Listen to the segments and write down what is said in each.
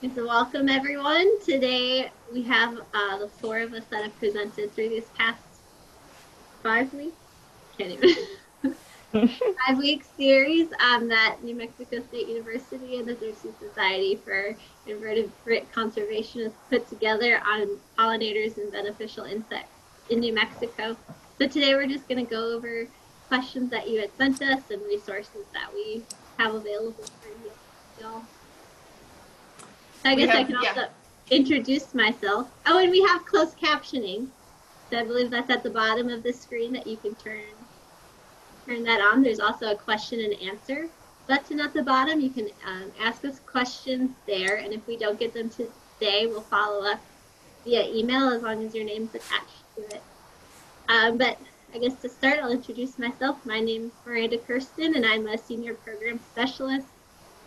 And so welcome everyone. Today we have the four of us that have presented through these past 5 weeks. Can't even 5 week series that New Mexico State University and the Xerces Society for Invertebrate Conservation has put together on pollinators and beneficial insects in New Mexico. So today we're just going to go over questions that you had sent us and resources that we have available for you all. So I guess I can also introduce myself. Oh, and we have closed captioning. So I believe that's at the bottom of the screen that you can turn that on. There's also a question and answer button at the bottom. You can ask us questions there, and if we don't get them today, we'll follow up via email as long as your name's attached to it. But I guess to start, I'll introduce myself. My name's Miranda Kirsten, and I'm a senior program specialist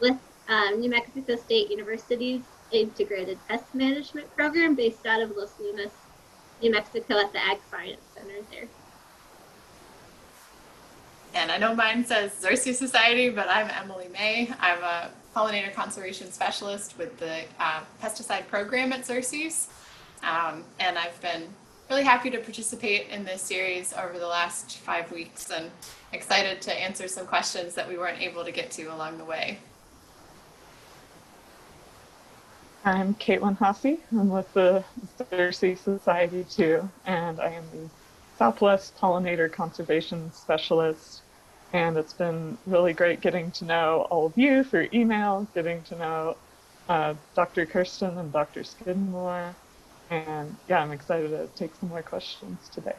with New Mexico State University's Integrated Pest Management Program based out of Los Lunas, New Mexico at the Ag Science Center there. And I know mine says Xerces Society, but I'm Emily May. I'm a pollinator conservation specialist with the pesticide program at Xerces. And I've been really happy to participate in this series over the last 5 weeks and excited to answer some questions that we weren't able to get to along the way. I'm Caitlin Hossey. I'm with the Xerces Society too, and I am the Southwest Pollinator Conservation Specialist. And it's been really great getting to know all of you through email, getting to know Dr. Kirsten and Dr. Skidmore. And yeah, I'm excited to take some more questions today.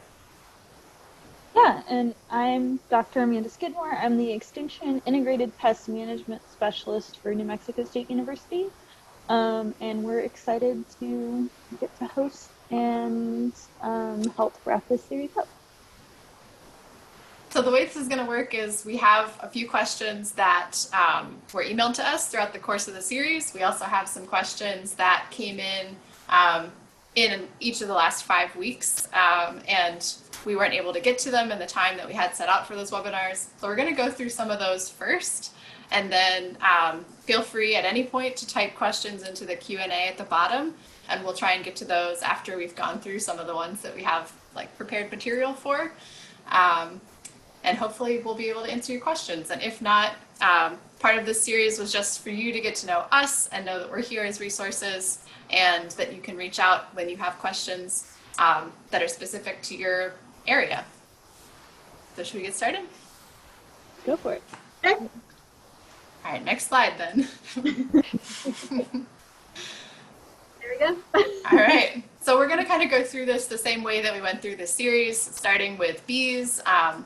Yeah, and I'm Dr. Amanda Skidmore. I'm the Extension Integrated Pest Management Specialist for New Mexico State University. And we're excited to get to host and help wrap this series up. So the way this is going to work is we have a few questions that were emailed to us throughout the course of the series. We also have some questions that came in each of the last 5 weeks, and we weren't able to get to them in the time that we had set out for those webinars. So we're going to go through some of those first, and then feel free at any point to type questions into the Q&A at the bottom, and we'll try and get to those after we've gone through some of the ones that we have like prepared material for. And hopefully we'll be able to answer your questions. And if not, part of this series was just for you to get to know us and know that we're here as resources and that you can reach out when you have questions that are specific to your area. So should we get started? Go for it. Okay. All right, next slide then. There we go. All right. So we're going to kind of go through this the same way that we went through this series, starting with bees,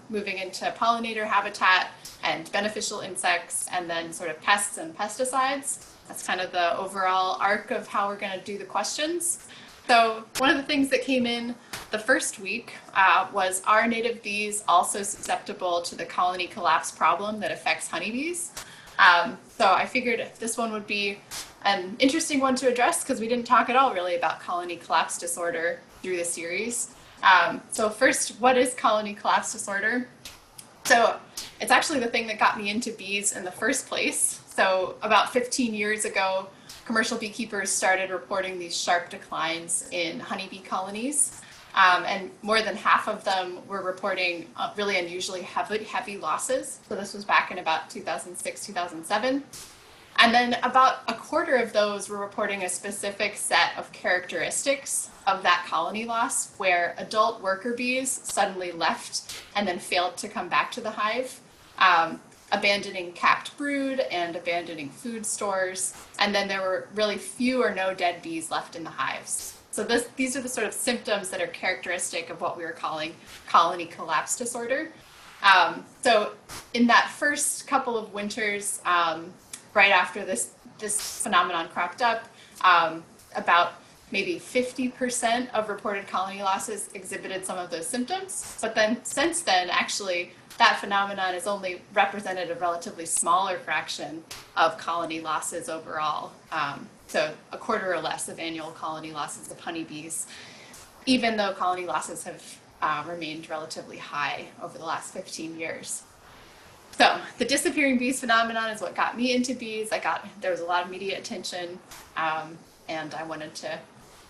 moving into pollinator habitat and beneficial insects, and then sort of pests and pesticides. That's kind of the overall arc of how we're going to do the questions. So one of the things that came in the first week was, are native bees also susceptible to the colony collapse problem that affects honeybees? So I figured this one would be an interesting one to address because we didn't talk at all really about colony collapse disorder through the series. So first, what is colony collapse disorder? So it's actually the thing that got me into bees in the first place. So about 15 years ago, commercial beekeepers started reporting these sharp declines in honeybee colonies. And more than half of them were reporting really unusually heavy losses. So this was back in about 2006, 2007. And then about a quarter of those were reporting a specific set of characteristics of that colony loss, where adult worker bees suddenly left and then failed to come back to the hive, abandoning capped brood and abandoning food stores. And then there were really few or no dead bees left in the hives. So these are the sort of symptoms that are characteristic of what we were calling colony collapse disorder. So in that first couple of winters, right after this phenomenon cropped up, about maybe 50% of reported colony losses exhibited some of those symptoms. But then since then, actually, that phenomenon has only represented a relatively smaller fraction of colony losses overall. So a quarter or less of annual colony losses of honeybees, even though colony losses have remained relatively high over the last 15 years. So the disappearing bees phenomenon is what got me into bees. There was a lot of media attention, and I wanted to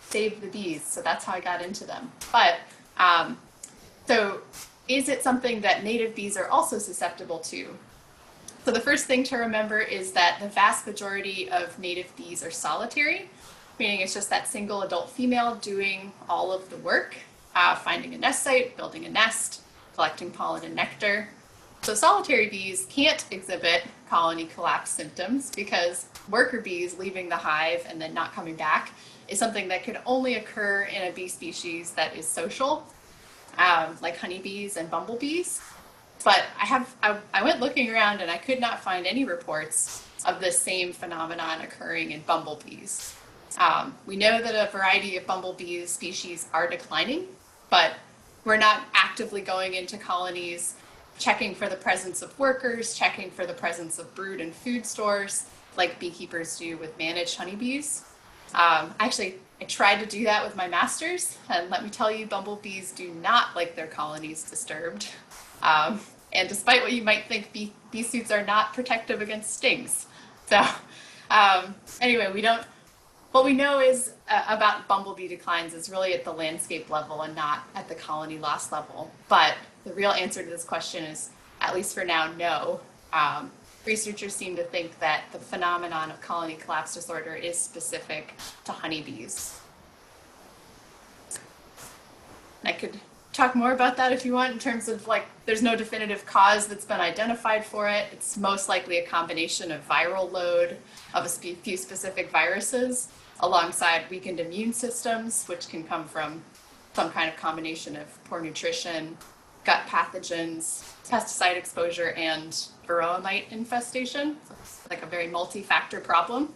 save the bees, so that's how I got into them. But so is it something that native bees are also susceptible to? So the first thing to remember is that the vast majority of native bees are solitary, meaning it's just that single adult female doing all of the work, finding a nest site, building a nest, collecting pollen and nectar. So solitary bees can't exhibit colony collapse symptoms because worker bees leaving the hive and then not coming back is something that could only occur in a bee species that is social, like honeybees and bumblebees. But I went looking around and I could not find any reports of the same phenomenon occurring in bumblebees. We know that a variety of bumblebee species are declining, but we're not actively going into colonies checking for the presence of workers, checking for the presence of brood and food stores, like beekeepers do with managed honeybees. Actually, I tried to do that with my masters, and let me tell you, bumblebees do not like their colonies disturbed. And despite what you might think, bee suits are not protective against stings. So anyway, what we know is about bumblebee declines is really at the landscape level and not at the colony loss level. But the real answer to this question is, at least for now, no. Researchers seem to think that the phenomenon of colony collapse disorder is specific to honeybees. I could talk more about that if you want, in terms of there's no definitive cause that's been identified for it. It's most likely a combination of viral load of a few specific viruses alongside weakened immune systems, which can come from some kind of combination of poor nutrition, gut pathogens, pesticide exposure, and varroa mite infestation. So it's like a very multi-factor problem.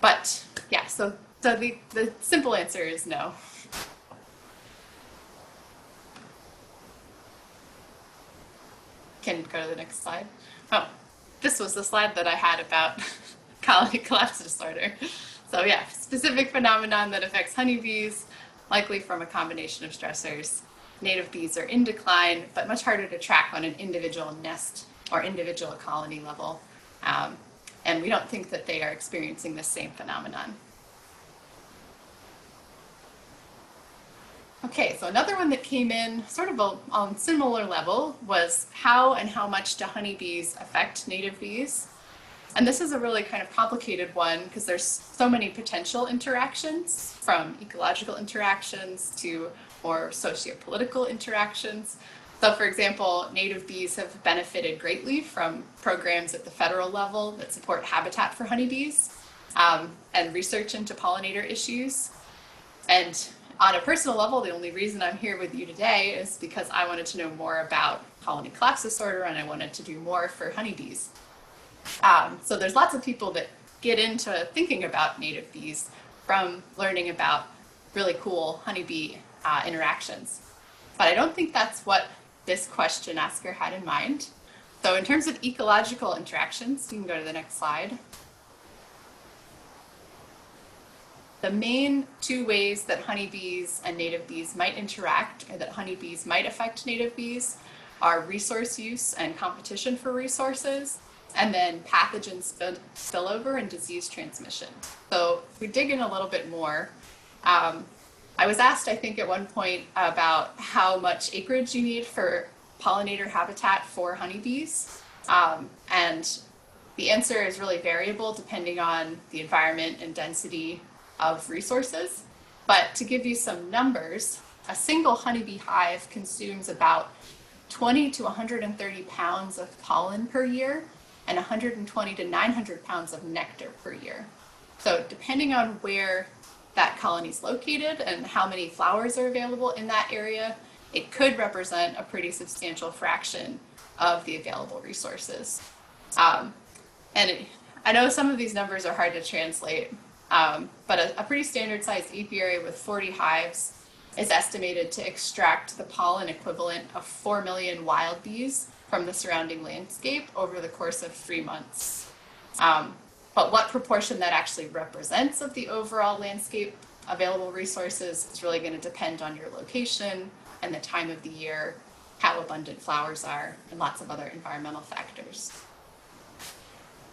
But yeah, so the simple answer is no. Can go to the next slide. Oh, this was the slide that I had about colony collapse disorder. So yeah, specific phenomenon that affects honeybees, likely from a combination of stressors. Native bees are in decline, but much harder to track on an individual nest or individual colony level. And we don't think that they are experiencing the same phenomenon. Okay, so another one that came in sort of on similar level was how and how much do honeybees affect native bees? And this is a really kind of complicated one because there's so many potential interactions, from ecological interactions to more socio-political interactions. So for example, native bees have benefited greatly from programs at the federal level that support habitat for honeybees and research into pollinator issues. And on a personal level, the only reason I'm here with you today is because I wanted to know more about colony collapse disorder and I wanted to do more for honeybees. So there's lots of people that get into thinking about native bees from learning about really cool honeybee interactions. But I don't think that's what this question asker had in mind. So in terms of ecological interactions, you can go to the next slide. The main two ways that honeybees and native bees might interact, or that honeybees might affect native bees, are resource use and competition for resources, and then pathogen spillover and disease transmission. So if we dig in a little bit more, I was asked, I think at one point, about how much acreage you need for pollinator habitat for honeybees. And the answer is really variable depending on the environment and density of resources. But to give you some numbers, a single honeybee hive consumes about 20 to 130 pounds of pollen per year and 120 to 900 pounds of nectar per year. So depending on where that colony is located and how many flowers are available in that area, it could represent a pretty substantial fraction of the available resources. And I know some of these numbers are hard to translate, but a pretty standard sized apiary with 40 hives is estimated to extract the pollen equivalent of 4 million wild bees from the surrounding landscape over the course of 3 months. But what proportion that actually represents of the overall landscape available resources is really going to depend on your location and the time of the year how abundant flowers are, and lots of other environmental factors.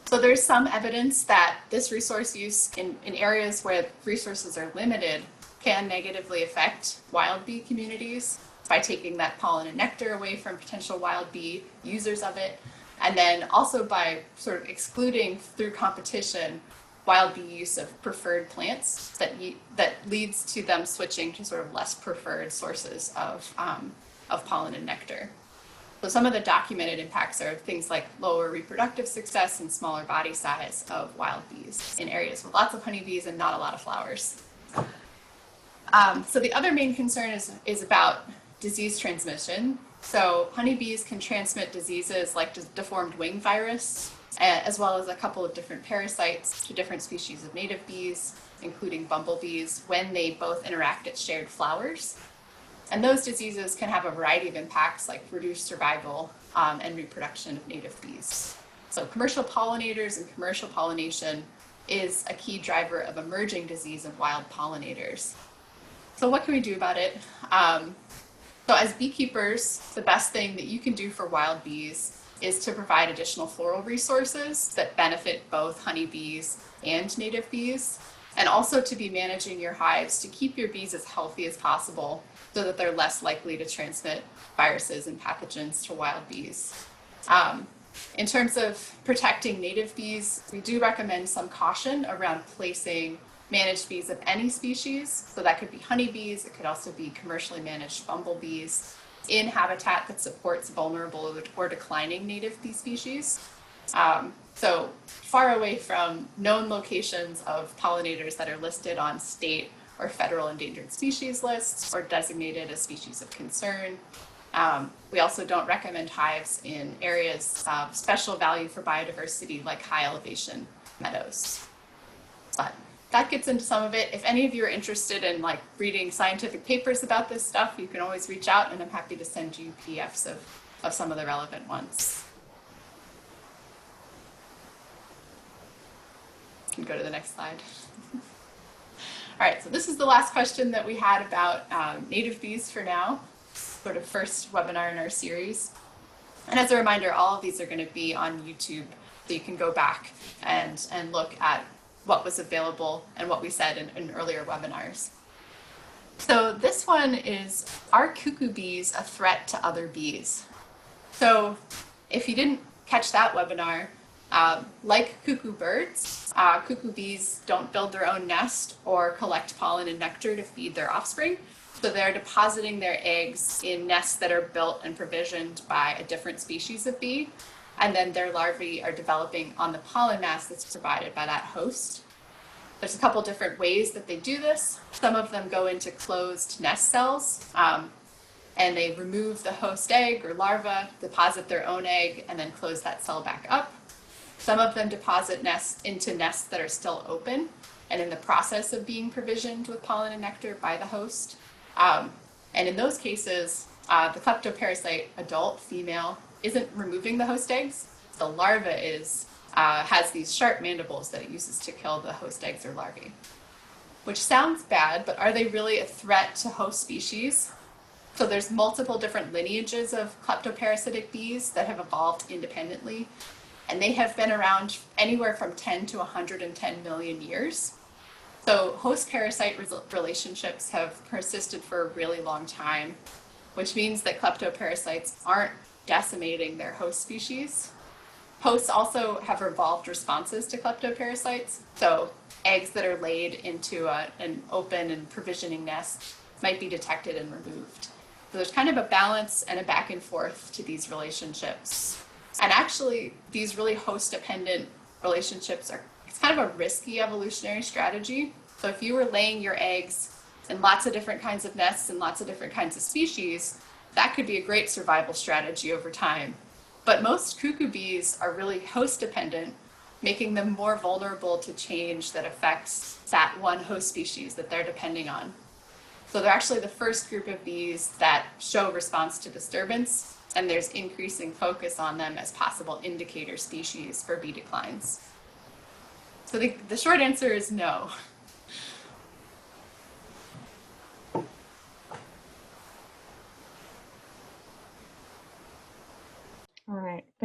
So there's some evidence that this resource use in areas where resources are limited can negatively affect wild bee communities by taking that pollen and nectar away from potential wild bee users of it, and then also by sort of excluding through competition wild bee use of preferred plants that leads to them switching to sort of less preferred sources of pollen and nectar. So some of the documented impacts are things like lower reproductive success and smaller body size of wild bees in areas with lots of honeybees and not a lot of flowers. So the other main concern is about disease transmission. So honeybees can transmit diseases like deformed wing virus, as well as a couple of different parasites to different species of native bees, including bumblebees, when they both interact at shared flowers. And those diseases can have a variety of impacts like reduced survival and reproduction of native bees. So commercial pollinators and commercial pollination is a key driver of emerging disease in wild pollinators. So what can we do about it? So as beekeepers, the best thing that you can do for wild bees is to provide additional floral resources that benefit both honeybees and native bees, and also to be managing your hives to keep your bees as healthy as possible so that they're less likely to transmit viruses and pathogens to wild bees. In terms of protecting native bees, we do recommend some caution around placing managed bees of any species. So that could be honeybees, it could also be commercially managed bumblebees in habitat that supports vulnerable or declining native bee species. So far away from known locations of pollinators that are listed on state or federal endangered species lists or designated as species of concern. We also don't recommend hives in areas of special value for biodiversity like high elevation meadows. But that gets into some of it. If any of you are interested in like reading scientific papers about this stuff, you can always reach out and I'm happy to send you PDFs of some of the relevant ones. You can go to the next slide. All right, so this is the last question that we had about native bees for now, sort of first webinar in our series. And as a reminder, all of these are going to be on YouTube, so you can go back and look at what was available and what we said in earlier webinars. So this one is, are cuckoo bees a threat to other bees? So if you didn't catch that webinar, like cuckoo birds, cuckoo bees don't build their own nest or collect pollen and nectar to feed their offspring. So they're depositing their eggs in nests that are built and provisioned by a different species of bee. And then their larvae are developing on the pollen mass that's provided by that host. There's a couple different ways that they do this. Some of them go into closed nest cells, and they remove the host egg or larva, deposit their own egg, and then close that cell back up. Some of them deposit nests into nests that are still open and in the process of being provisioned with pollen and nectar by the host. And in those cases, the kleptoparasite adult female isn't removing the host eggs. The larva has these sharp mandibles that it uses to kill the host eggs or larvae. Which sounds bad, but are they really a threat to host species? So there's multiple different lineages of kleptoparasitic bees that have evolved independently, and they have been around anywhere from 10 to 110 million years. So host-parasite relationships have persisted for a really long time, which means that kleptoparasites aren't decimating their host species. Hosts also have evolved responses to kleptoparasites. So eggs that are laid into an open and provisioning nest might be detected and removed. So there's kind of a balance and a back and forth to these relationships. And actually, these really host-dependent relationships it's kind of a risky evolutionary strategy. So if you were laying your eggs in lots of different kinds of nests and lots of different kinds of species, that could be a great survival strategy over time. But most cuckoo bees are really host-dependent, making them more vulnerable to change that affects that one host species that they're depending on. So they're actually the first group of bees that show response to disturbance, and there's increasing focus on them as possible indicator species for bee declines. So the short answer is no.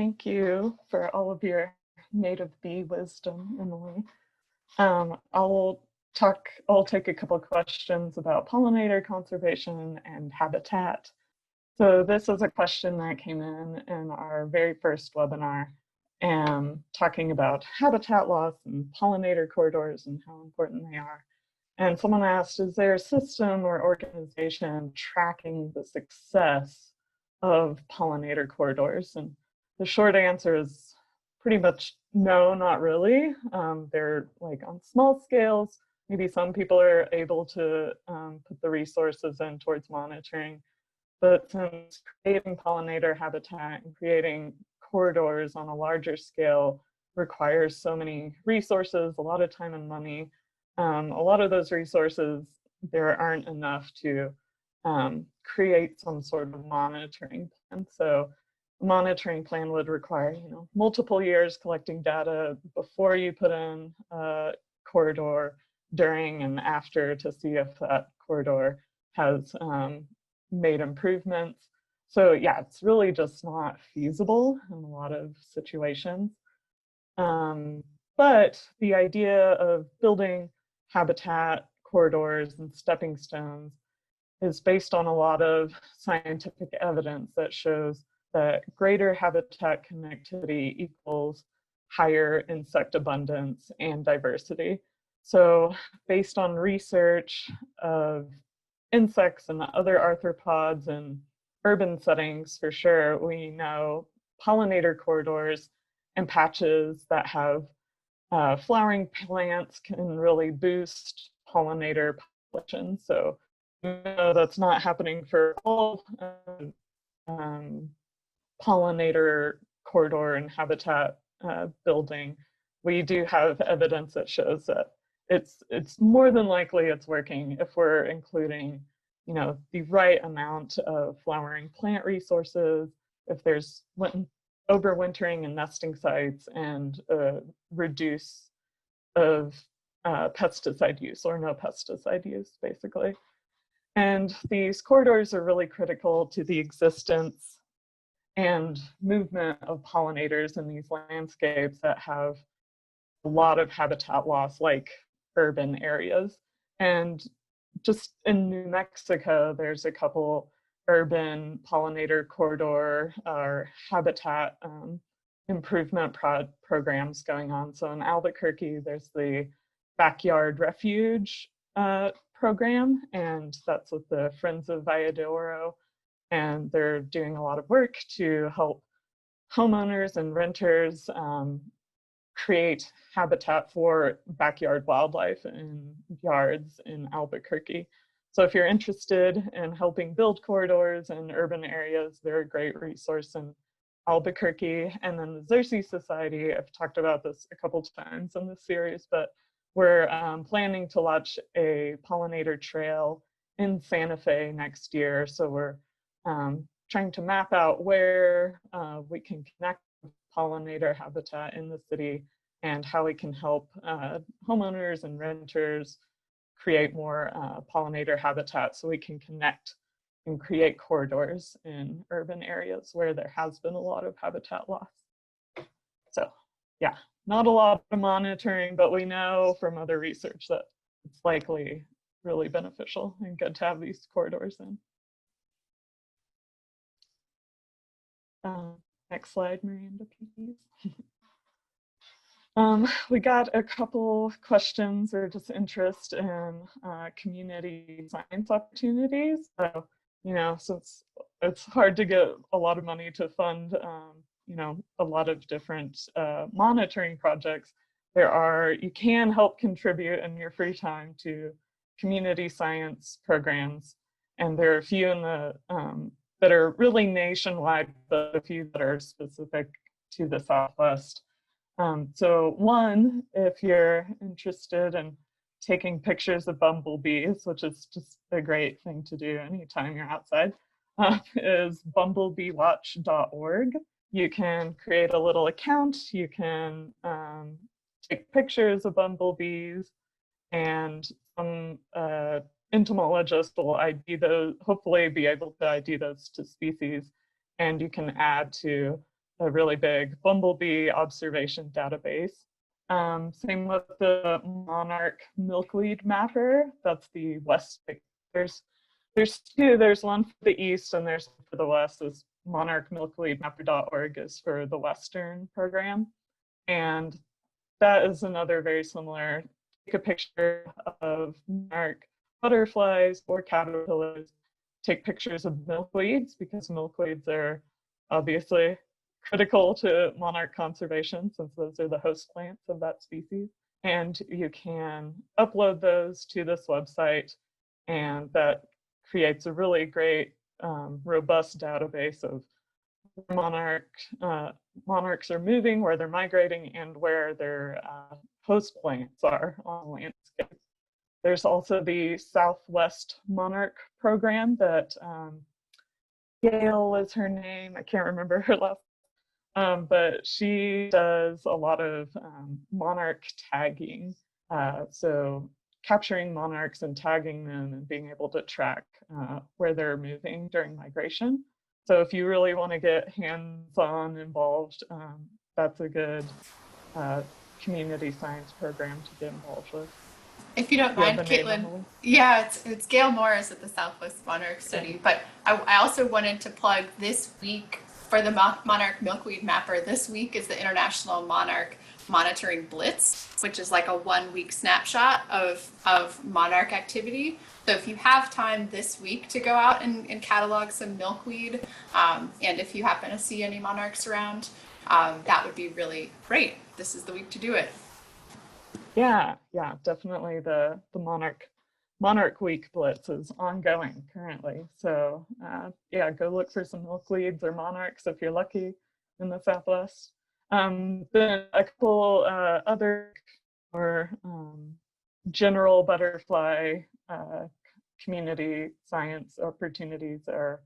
thank you for all of your native bee wisdom, Emily. I'll take a couple of questions about pollinator conservation and habitat. So this is a question that came in our very first webinar, talking about habitat loss and pollinator corridors and how important they are. And someone asked, is there a system or organization tracking the success of pollinator corridors? And the short answer is pretty much no, not really. They're like on small scales. Maybe some people are able to put the resources in towards monitoring. But since creating pollinator habitat and creating corridors on a larger scale requires so many resources, a lot of time and money, a lot of those resources, there aren't enough to create some sort of monitoring plan. So a monitoring plan would require, multiple years collecting data before you put in a corridor, during and after, to see if that corridor has made improvements. So yeah, it's really just not feasible in a lot of situations. But the idea of building habitat corridors and stepping stones is based on a lot of scientific evidence that shows that greater habitat connectivity equals higher insect abundance and diversity. So based on research of insects and other arthropods in urban settings, for sure, we know pollinator corridors and patches that have flowering plants can really boost pollinator population. So that's not happening for all pollinator corridor and habitat building. We do have evidence that shows that it's more than likely it's working if we're including, the right amount of flowering plant resources, if there's overwintering and nesting sites, and reduce of pesticide use or no pesticide use, basically. And these corridors are really critical to the existence and movement of pollinators in these landscapes that have a lot of habitat loss, like urban areas. And just in New Mexico, there's a couple urban pollinator corridor or habitat improvement programs going on. So in Albuquerque, there's the Backyard Refuge program, and that's with the Friends of Valle de Oro. And they're doing a lot of work to help homeowners and renters create habitat for backyard wildlife in yards in Albuquerque. So if you're interested in helping build corridors in urban areas, they're a great resource in Albuquerque. And then the Xerces Society, I've talked about this a couple times in this series, but we're planning to launch a pollinator trail in Santa Fe next year. So we're trying to map out where we can connect with pollinator habitat in the city and how we can help homeowners and renters create more pollinator habitat so we can connect and create corridors in urban areas where there has been a lot of habitat loss. So yeah, not a lot of monitoring, but we know from other research that it's likely really beneficial and good to have these corridors in. Next slide, Miranda, please. We got a couple questions or just interest in community science opportunities. So, since it's hard to get a lot of money to fund, a lot of different monitoring projects, you can help contribute in your free time to community science programs. And there are a few in the that are really nationwide, but a few that are specific to the Southwest. So one, if you're interested in taking pictures of bumblebees, which is just a great thing to do anytime you're outside, is bumblebeewatch.org. You can create a little account, you can take pictures of bumblebees, and some entomologist will ID those, hopefully be able to ID those to species, and you can add to a really big bumblebee observation database. Same with the monarch milkweed mapper. That's the west. There's two. There's one for the east and there's for the west. This monarchmilkweedmapper.org is for the western program, and that is another very similar. Take a picture of monarch butterflies or caterpillars. Take pictures of milkweeds because milkweeds are obviously critical to monarch conservation since those are the host plants of that species. And you can upload those to this website, and that creates a really great, robust database of where monarchs are moving, where they're migrating, and where their host plants are on the landscape. There's also the Southwest Monarch program that Gail is her name. I can't remember her last, but she does a lot of monarch tagging. So capturing monarchs and tagging them and being able to track where they're moving during migration. So if you really want to get hands-on involved, that's a good community science program to get involved with. If you don't mind, Caitlin. Yeah, it's Gail Morris at the Southwest Monarch Study. But I also wanted to plug this week for the Monarch Milkweed Mapper. This week is the International Monarch Monitoring Blitz, which is like a 1 week snapshot of monarch activity. So if you have time this week to go out and catalog some milkweed, and if you happen to see any monarchs around, that would be really great. This is the week to do it. Yeah, definitely the Monarch Week Blitz is ongoing currently. So yeah, go look for some milkweeds or monarchs if you're lucky in the Southwest. Then a couple other more general butterfly community science opportunities are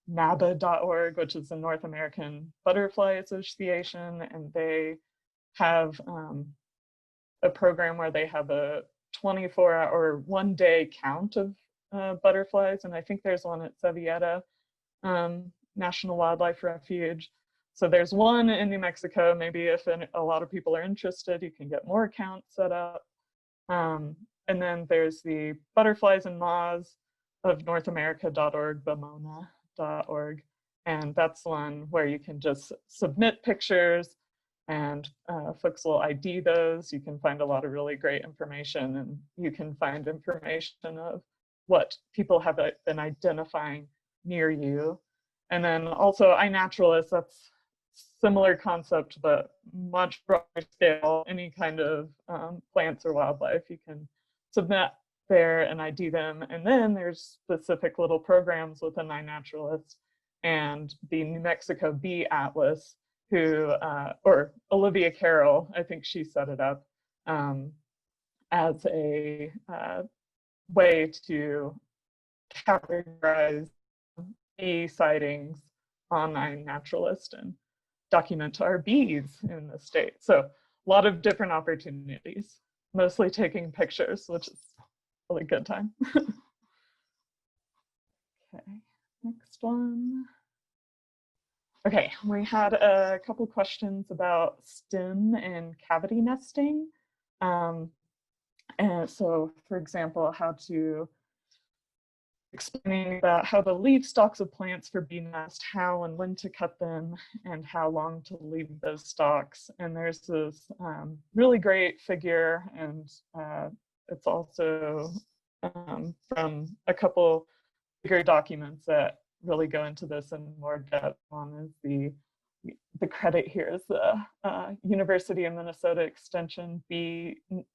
NABA.org, which is the North American Butterfly Association, and they have a program where they have a 24-hour, 1-day count of butterflies, and I think there's one at Sevieta National Wildlife Refuge. So there's one in New Mexico. Maybe if a lot of people are interested, you can get more accounts set up. And then there's the Butterflies and Moths of North America.org, bamona.org, and that's one where you can just submit pictures and folks will ID those. You can find a lot of really great information, and you can find information of what people have been identifying near you. And then also iNaturalist, that's similar concept, but much broader scale. Any kind of plants or wildlife, you can submit there and ID them. And then there's specific little programs within iNaturalist and the New Mexico Bee Atlas, who, or Olivia Carroll, I think she set it up as a way to categorize bee sightings on iNaturalist and document our bees in the state. So a lot of different opportunities, mostly taking pictures, which is a really good time. Okay, next one. Okay, we had a couple questions about stem and cavity nesting. And so, for example, explaining about how to leave stalks of plants for bee nest, how and when to cut them, and how long to leave those stalks. And there's this really great figure, and it's also from a couple bigger documents that really go into this in more depth. One is the credit here is the University of Minnesota Extension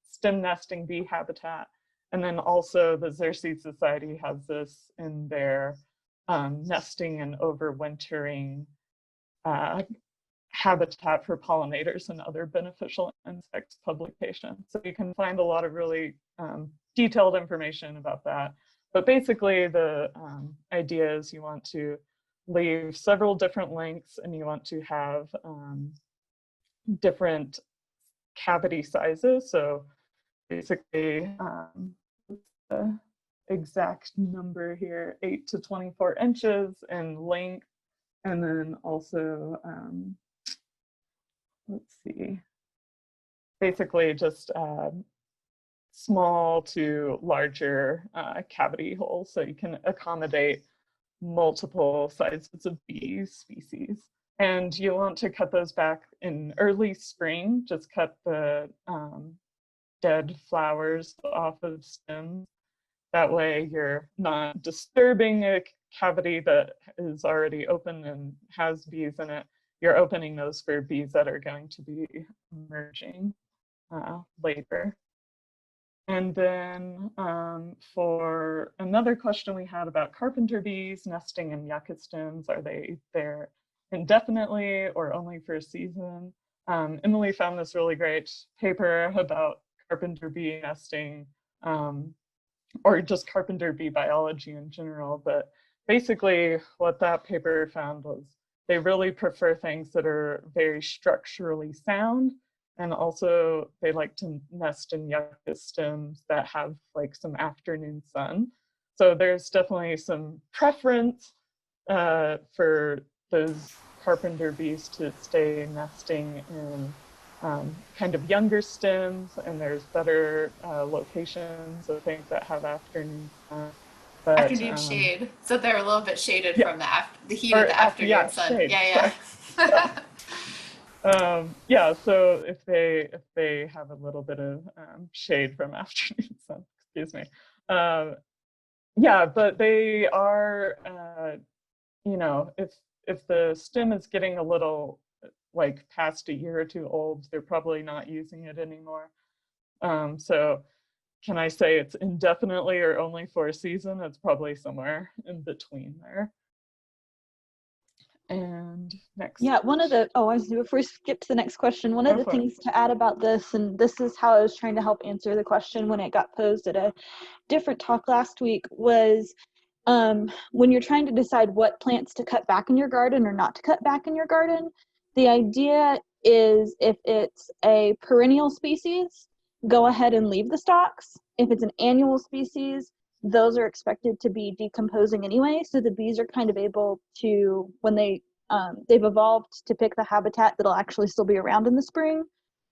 stem nesting bee habitat. And then also the Xerces Society has this in their nesting and overwintering habitat for pollinators and other beneficial insects publication. So you can find a lot of really detailed information about that. But basically the idea is you want to leave several different lengths and you want to have different cavity sizes. So basically, the exact number here, 8 to 24 inches in length, and then also let's see, basically just small to larger cavity holes, so you can accommodate multiple sizes of bee species. And you want to cut those back in early spring. Just cut the dead flowers off of stems. That way you're not disturbing a cavity that is already open and has bees in it. You're opening those for bees that are going to be emerging later. And then for another question we had about carpenter bees nesting in yucca stems, are they there indefinitely or only for a season? Emily found this really great paper about carpenter bee nesting, or just carpenter bee biology in general. But basically what that paper found was they really prefer things that are very structurally sound. And also they like to nest in yucca stems that have like some afternoon sun. So there's definitely some preference for those carpenter bees to stay nesting in kind of younger stems, and there's better locations of things that have afternoon sun. But, afternoon shade, so they're a little bit shaded from the heat of the afternoon sun. Shade, Yeah. yeah, so if they have a little bit of shade from afternoon sun, excuse me. Yeah, but they are, you know, if the stem is getting a little like past a year or two old, they're probably not using it anymore. So can I say it's indefinitely or only for a season? It's probably somewhere in between there. And next. Yeah, before we skip to the next question, one of the things to add about this, and this is how I was trying to help answer the question when it got posed at a different talk last week, was when you're trying to decide what plants to cut back in your garden or not to cut back in your garden, the idea is if it's a perennial species, go ahead and leave the stalks. If it's an annual species, those are expected to be decomposing anyway, so the bees are kind of able to, when they've evolved to pick the habitat that'll actually still be around in the spring.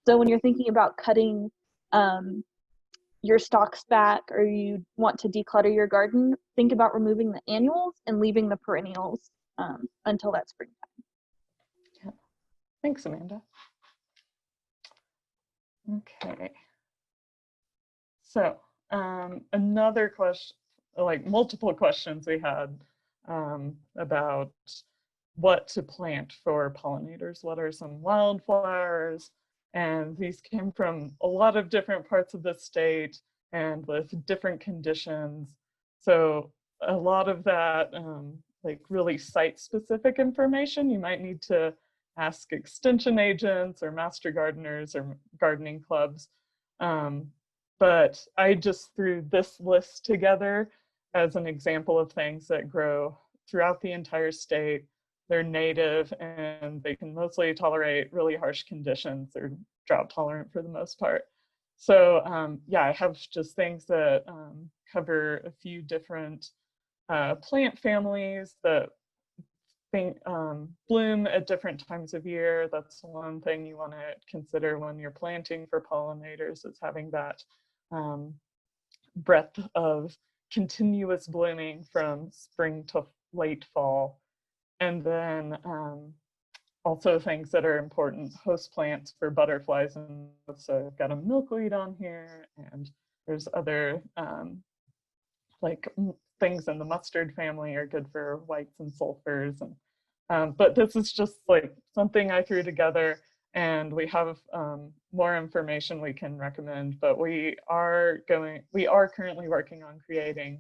So when you're thinking about cutting your stalks back, or you want to declutter your garden, think about removing the annuals and leaving the perennials until that springtime. Yeah. Thanks, Amanda. Okay. So another question, like multiple questions we had about what to plant for pollinators. What are some wildflowers? And these came from a lot of different parts of the state and with different conditions. So a lot of that like really site-specific information, you might need to ask extension agents or master gardeners or gardening clubs. But I just threw this list together as an example of things that grow throughout the entire state. They're native and they can mostly tolerate really harsh conditions. They're drought tolerant for the most part. So yeah, I have just things that cover a few different plant families that bloom at different times of year. That's one thing you want to consider when you're planting for pollinators, is having that breadth of continuous blooming from spring to late fall. And then also things that are important, host plants for butterflies. And so I've got a milkweed on here, and there's other like things in the mustard family are good for whites and sulfurs. And but this is just like something I threw together, and we have more information we can recommend, but we are currently working on creating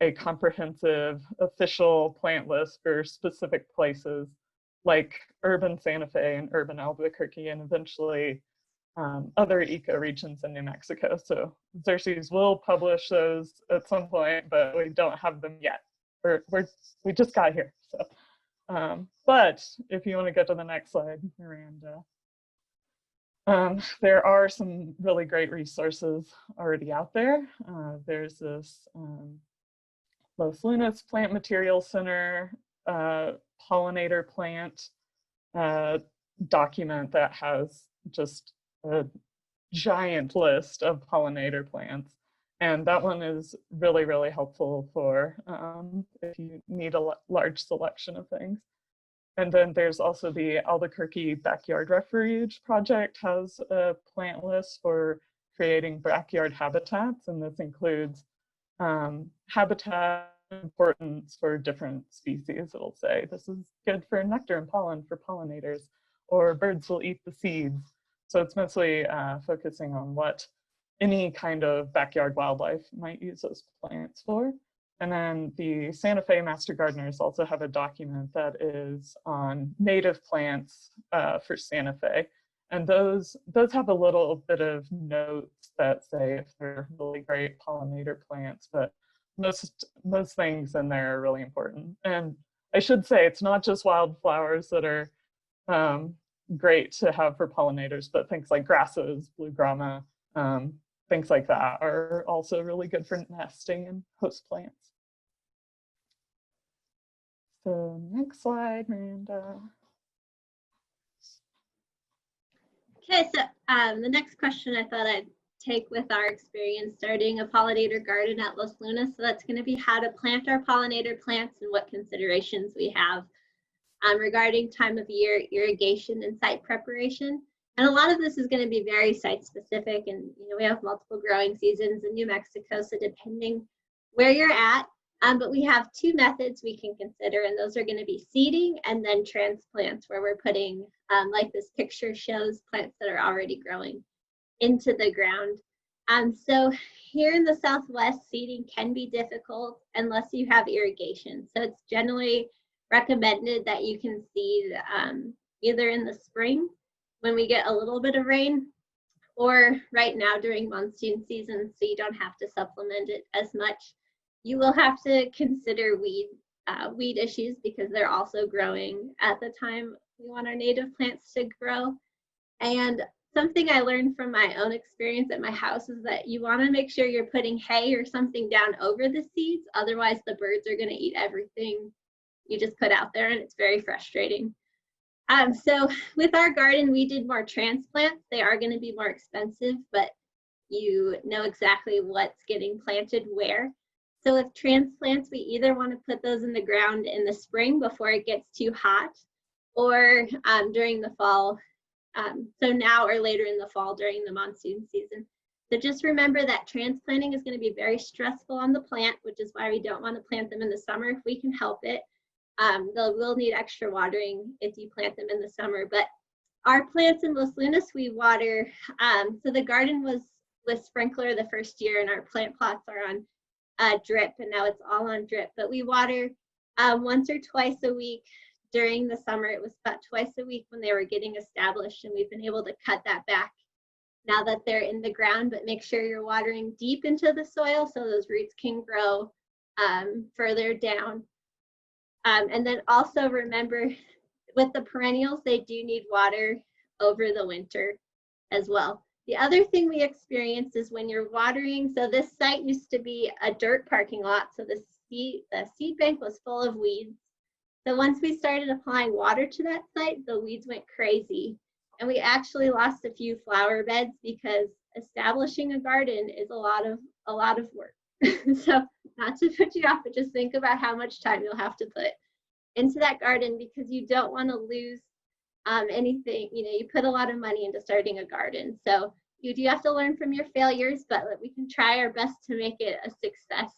a comprehensive official plant list for specific places like urban Santa Fe and urban Albuquerque, and eventually other ecoregions in New Mexico. So Xerces will publish those at some point, but we don't have them yet. We just got here. So, but if you want to get to the next slide, Miranda. There are some really great resources already out there. There's this Los Lunas Plant Material Center, pollinator plant document that has just a giant list of pollinator plants. And that one is really, really helpful for if you need a large selection of things. And then there's also the Albuquerque Backyard Refuge Project has a plant list for creating backyard habitats, and this includes habitat importance for different species. It'll say this is good for nectar and pollen for pollinators, or birds will eat the seeds. So it's mostly focusing on what any kind of backyard wildlife might use those plants for. And then the Santa Fe Master Gardeners also have a document that is on native plants for Santa Fe. And those have a little bit of notes that say if they're really great pollinator plants, but most things in there are really important. And I should say it's not just wildflowers that are great to have for pollinators, but things like grasses, blue grama, things like that are also really good for nesting and host plants. So next slide, Miranda. Okay, so the next question I thought I'd take with our experience starting a pollinator garden at Los Lunas. So that's going to be how to plant our pollinator plants and what considerations we have regarding time of year, irrigation, and site preparation. And a lot of this is going to be very site specific, and we have multiple growing seasons in New Mexico, so depending where you're at, but we have two methods we can consider, and those are going to be seeding and then transplants, where we're putting, like this picture shows, plants that are already growing into the ground. So here in the Southwest, seeding can be difficult unless you have irrigation. So it's generally recommended that you can seed either in the spring when we get a little bit of rain, or right now during monsoon season, so you don't have to supplement it as much. You will have to consider weed issues because they're also growing at the time we want our native plants to grow. And something I learned from my own experience at my house is that you want to make sure you're putting hay or something down over the seeds, otherwise the birds are going to eat everything you just put out there, and it's very frustrating. So with our garden, we did more transplants. They are going to be more expensive, but you know exactly what's getting planted where. So with transplants, we either want to put those in the ground in the spring before it gets too hot, or during the fall, so now or later in the fall during the monsoon season. So just remember that transplanting is going to be very stressful on the plant, which is why we don't want to plant them in the summer if we can help it. They will need extra watering if you plant them in the summer, but our plants in Los Lunas, we water. So the garden was with sprinkler the first year, and our plant plots are on drip, and now it's all on drip, but we water once or twice a week. During the summer, it was about twice a week when they were getting established, and we've been able to cut that back now that they're in the ground, but make sure you're watering deep into the soil so those roots can grow further down. And then also remember, with the perennials, they do need water over the winter as well. The other thing we experience is when you're watering, so this site used to be a dirt parking lot, so the seed bank was full of weeds. So once we started applying water to that site, the weeds went crazy. And we actually lost a few flower beds because establishing a garden is a lot of work. So not to put you off, but just think about how much time you'll have to put into that garden, because you don't want to lose anything. You put a lot of money into starting a garden. So you do have to learn from your failures, but we can try our best to make it a success.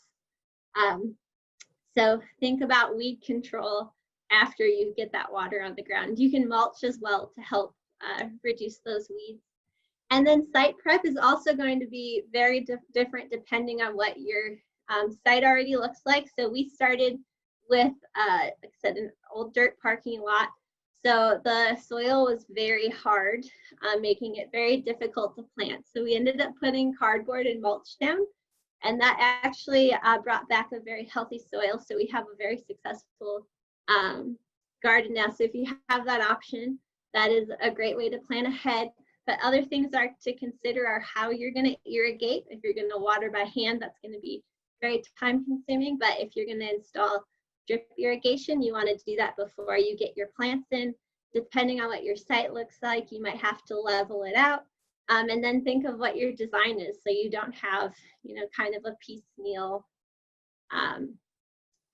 So think about weed control after you get that water on the ground. You can mulch as well to help reduce those weeds. And then site prep is also going to be very different depending on what your site already looks like. So we started with, like I said, an old dirt parking lot. So the soil was very hard, making it very difficult to plant. So we ended up putting cardboard and mulch down, and that actually brought back a very healthy soil. So we have a very successful garden now. So if you have that option, that is a great way to plan ahead. But other things are to consider are how you're going to irrigate. If you're going to water by hand, that's going to be very time consuming. But if you're going to install drip irrigation, you want to do that before you get your plants in. depending on what your site looks like, you might have to level it out. And then think of what your design is, so you don't have, kind of a piecemeal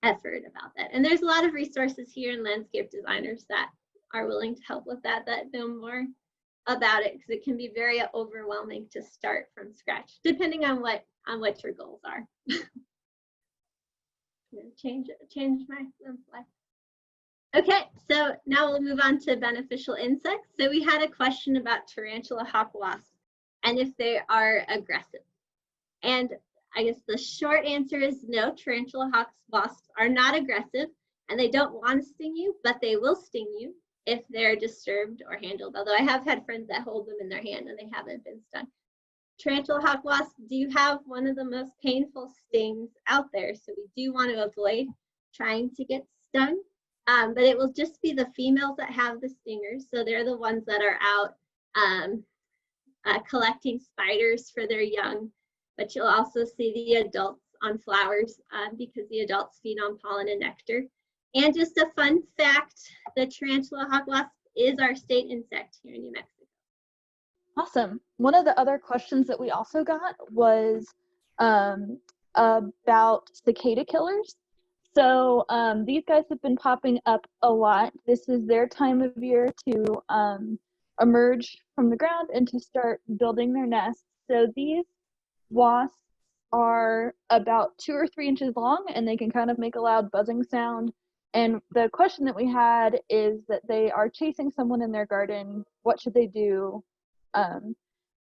effort about that. And there's a lot of resources here in landscape designers that are willing to help with that know more about it, because it can be very overwhelming to start from scratch, depending on what your goals are. Change my slide. Okay, so now we'll move on to beneficial insects. So we had a question about tarantula hawk wasps and if they are aggressive. And I guess the short answer is no, tarantula hawk wasps are not aggressive, and they don't want to sting you, but they will sting you if they're disturbed or handled. Although I have had friends that hold them in their hand and they haven't been stung. Tarantula hawk wasps do have one of the most painful stings out there, so we do want to avoid trying to get stung. But it will just be the females that have the stingers, so they're the ones that are out collecting spiders for their young. But you'll also see the adults on flowers because the adults feed on pollen and nectar. And just a fun fact, the tarantula hawk wasp is our state insect here in New Mexico. Awesome. One of the other questions that we also got was about cicada killers. So these guys have been popping up a lot. This is their time of year to emerge from the ground and to start building their nests. So these wasps are about 2 or 3 inches long, and they can kind of make a loud buzzing sound. And the question that we had is that they are chasing someone in their garden. What should they do?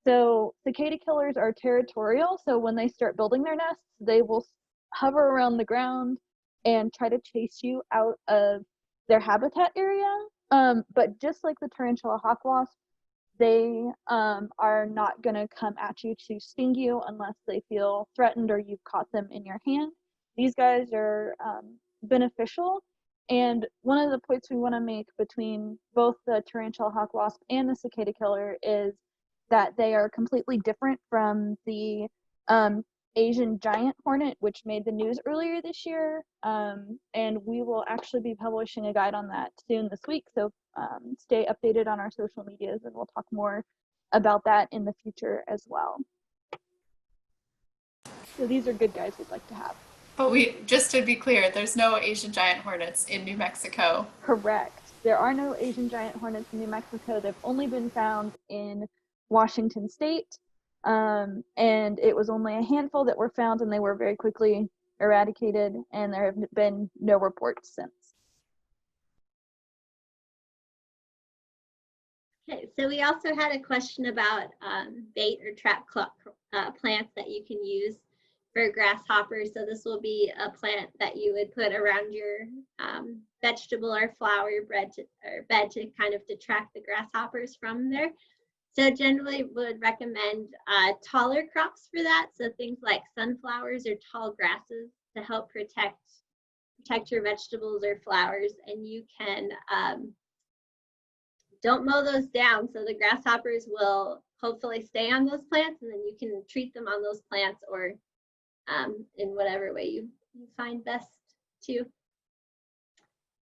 So cicada killers are territorial. So when they start building their nests, they will hover around the ground and try to chase you out of their habitat area. But just like the tarantula hawk wasp, they are not going to come at you to sting you unless they feel threatened or you've caught them in your hand. These guys are beneficial. And one of the points we want to make between both the tarantula hawk wasp and the cicada killer is that they are completely different from the Asian giant hornet, which made the news earlier this year. And we will actually be publishing a guide on that soon this week. So stay updated on our social medias, and we'll talk more about that in the future as well. So these are good guys we'd like to have. But just to be clear, there's no Asian giant hornets in New Mexico. Correct. There are no Asian giant hornets in New Mexico. They've only been found in Washington State. And it was only a handful that were found, and they were very quickly eradicated, and there have been no reports since. Okay, so we also had a question about bait or trap plants that you can use for grasshoppers. So this will be a plant that you would put around your vegetable or flower bed to kind of detract the grasshoppers from there. So generally would recommend taller crops for that. So things like sunflowers or tall grasses to help protect your vegetables or flowers. And you can don't mow those down, so the grasshoppers will hopefully stay on those plants, and then you can treat them on those plants or in whatever way you find best to.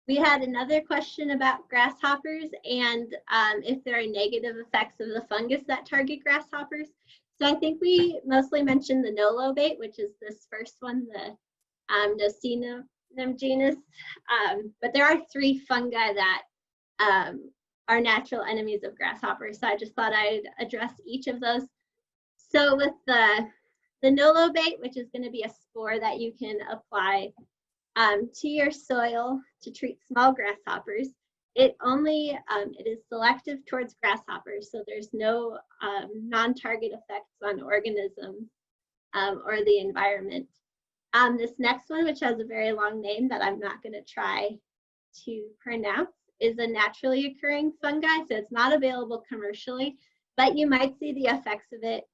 We had another question about grasshoppers and if there are negative effects of the fungus that target grasshoppers. So I think we mostly mentioned the Nolo bait, which is this first one, the Nocinum genus. But there are 3 fungi that are natural enemies of grasshoppers. So I just thought I'd address each of those. So with the Nolo bait, which is going to be a spore that you can apply to your soil to treat small grasshoppers, it is selective towards grasshoppers, so there's no non-target effects on organisms or the environment. This next one, which has a very long name that I'm not going to try to pronounce, is a naturally occurring fungi, so it's not available commercially, but you might see the effects of it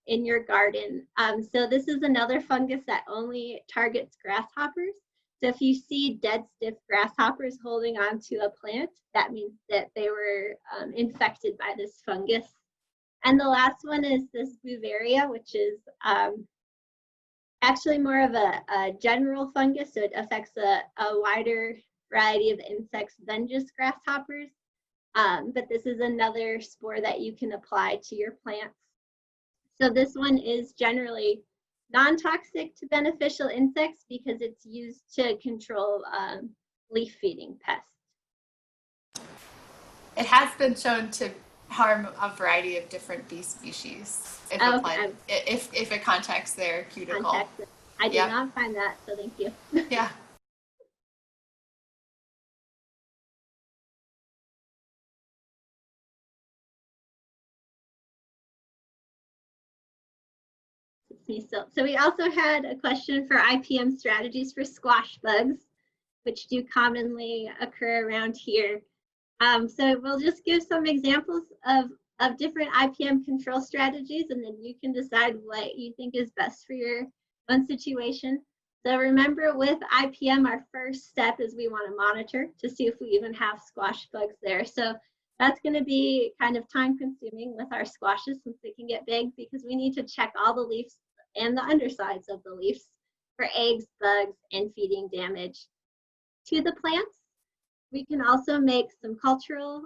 in your garden. So this is another fungus that only targets grasshoppers. So if you see dead stiff grasshoppers holding onto a plant, that means that they were infected by this fungus. And the last one is this Beauveria, which is actually more of a general fungus, so it affects a wider variety of insects than just grasshoppers. But this is another spore that you can apply to your plants. So this one is generally non-toxic to beneficial insects because it's used to control leaf feeding pests. It has been shown to harm a variety of different bee species if, if it contacts their cuticle. I did not find that, so thank you. Yeah. So we also had a question for IPM strategies for squash bugs, which do commonly occur around here. So we'll just give some examples of different IPM control strategies, and then you can decide what you think is best for your own situation. So remember, with IPM, our first step is we want to monitor to see if we even have squash bugs there. So that's going to be kind of time consuming with our squashes since they can get big, because we need to check all the leaves and the undersides of the leaves for eggs, bugs, and feeding damage to the plants. We can also make some cultural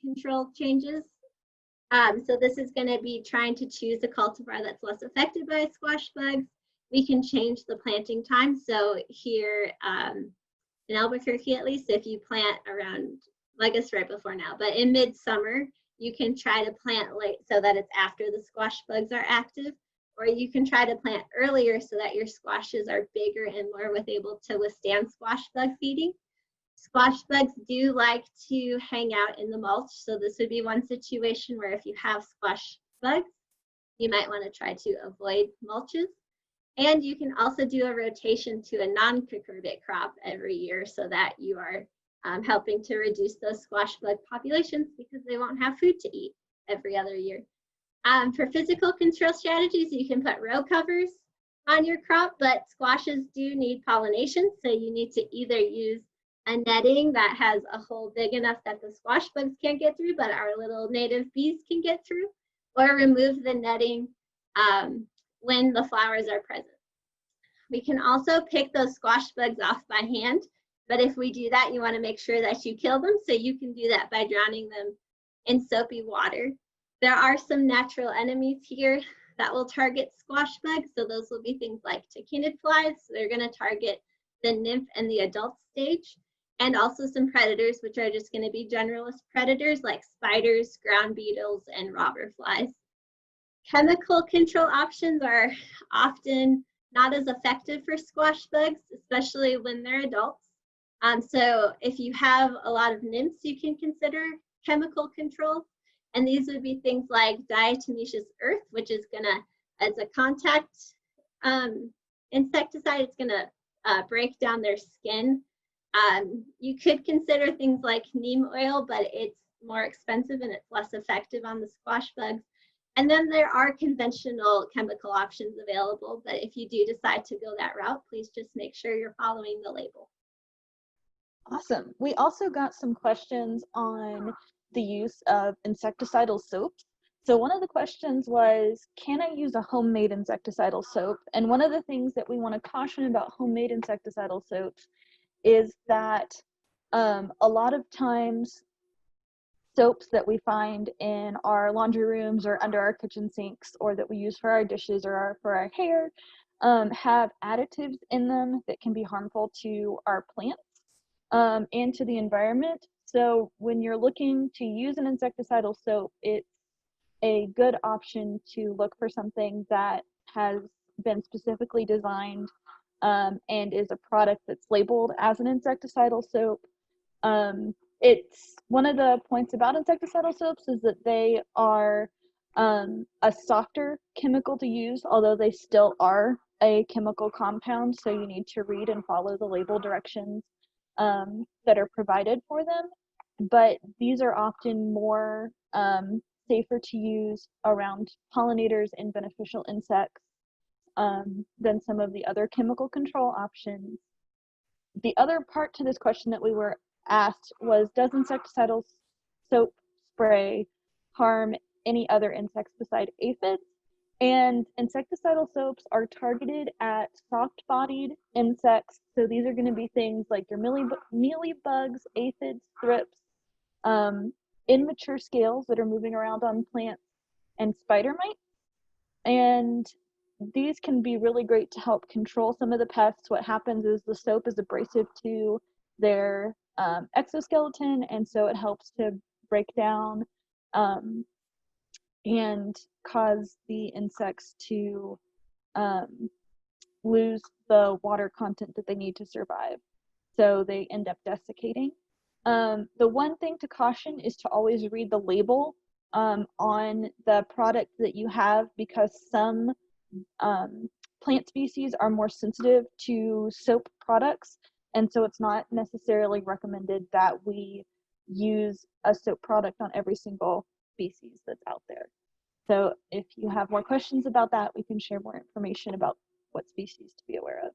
control changes. So this is going to be trying to choose a cultivar that's less affected by squash bugs. We can change the planting time. So here in Albuquerque, at least, if you plant around, I guess right before now, but in midsummer, you can try to plant late so that it's after the squash bugs are active, or you can try to plant earlier so that your squashes are bigger and more able to withstand squash bug feeding. Squash bugs do like to hang out in the mulch, so this would be one situation where if you have squash bugs, you might want to try to avoid mulches. And you can also do a rotation to a non-cucurbit crop every year so that you are helping to reduce those squash bug populations because they won't have food to eat every other year. For physical control strategies, you can put row covers on your crop, but squashes do need pollination, so you need to either use a netting that has a hole big enough that the squash bugs can't get through, but our little native bees can get through, or remove the netting when the flowers are present. We can also pick those squash bugs off by hand, but if we do that, you want to make sure that you kill them, so you can do that by drowning them in soapy water. There are some natural enemies here that will target squash bugs, so those will be things like tachinid flies. So they're going to target the nymph and the adult stage, and also some predators, which are just going to be generalist predators like spiders, ground beetles, and robber flies. Chemical control options are often not as effective for squash bugs, especially when they're adults. So if you have a lot of nymphs, you can consider chemical control. And these would be things like diatomaceous earth, which is gonna, as a contact insecticide, it's gonna break down their skin. You could consider things like neem oil, but it's more expensive and it's less effective on the squash bugs. And then there are conventional chemical options available, but if you do decide to go that route, please just make sure you're following the label. Awesome. We also got some questions on the use of insecticidal soaps. So one of the questions was, can I use a homemade insecticidal soap? And one of the things that we want to caution about homemade insecticidal soaps is that a lot of times soaps that we find in our laundry rooms or under our kitchen sinks, or that we use for our dishes or for our hair, have additives in them that can be harmful to our plants and to the environment. So when you're looking to use an insecticidal soap, it's a good option to look for something that has been specifically designed and is a product that's labeled as an insecticidal soap. It's one of the points about insecticidal soaps is that they are a softer chemical to use, although they still are a chemical compound, so you need to read and follow the label directions that are provided for them. But these are often more safer to use around pollinators and beneficial insects than some of the other chemical control options. The other part to this question that we were asked was, does insecticidal soap spray harm any other insects beside aphids? And insecticidal soaps are targeted at soft-bodied insects. So these are going to be things like your mealybugs, aphids, thrips, um, immature scales that are moving around on plants, and spider mites. And these can be really great to help control some of the pests. What happens is the soap is abrasive to their exoskeleton, and so it helps to break down um, and cause the insects to um, lose the water content that they need to survive. So they end up desiccating. The one thing to caution is to always read the label on the product that you have, because some plant species are more sensitive to soap products, and so it's not necessarily recommended that we use a soap product on every single species that's out there. So if you have more questions about that, we can share more information about what species to be aware of.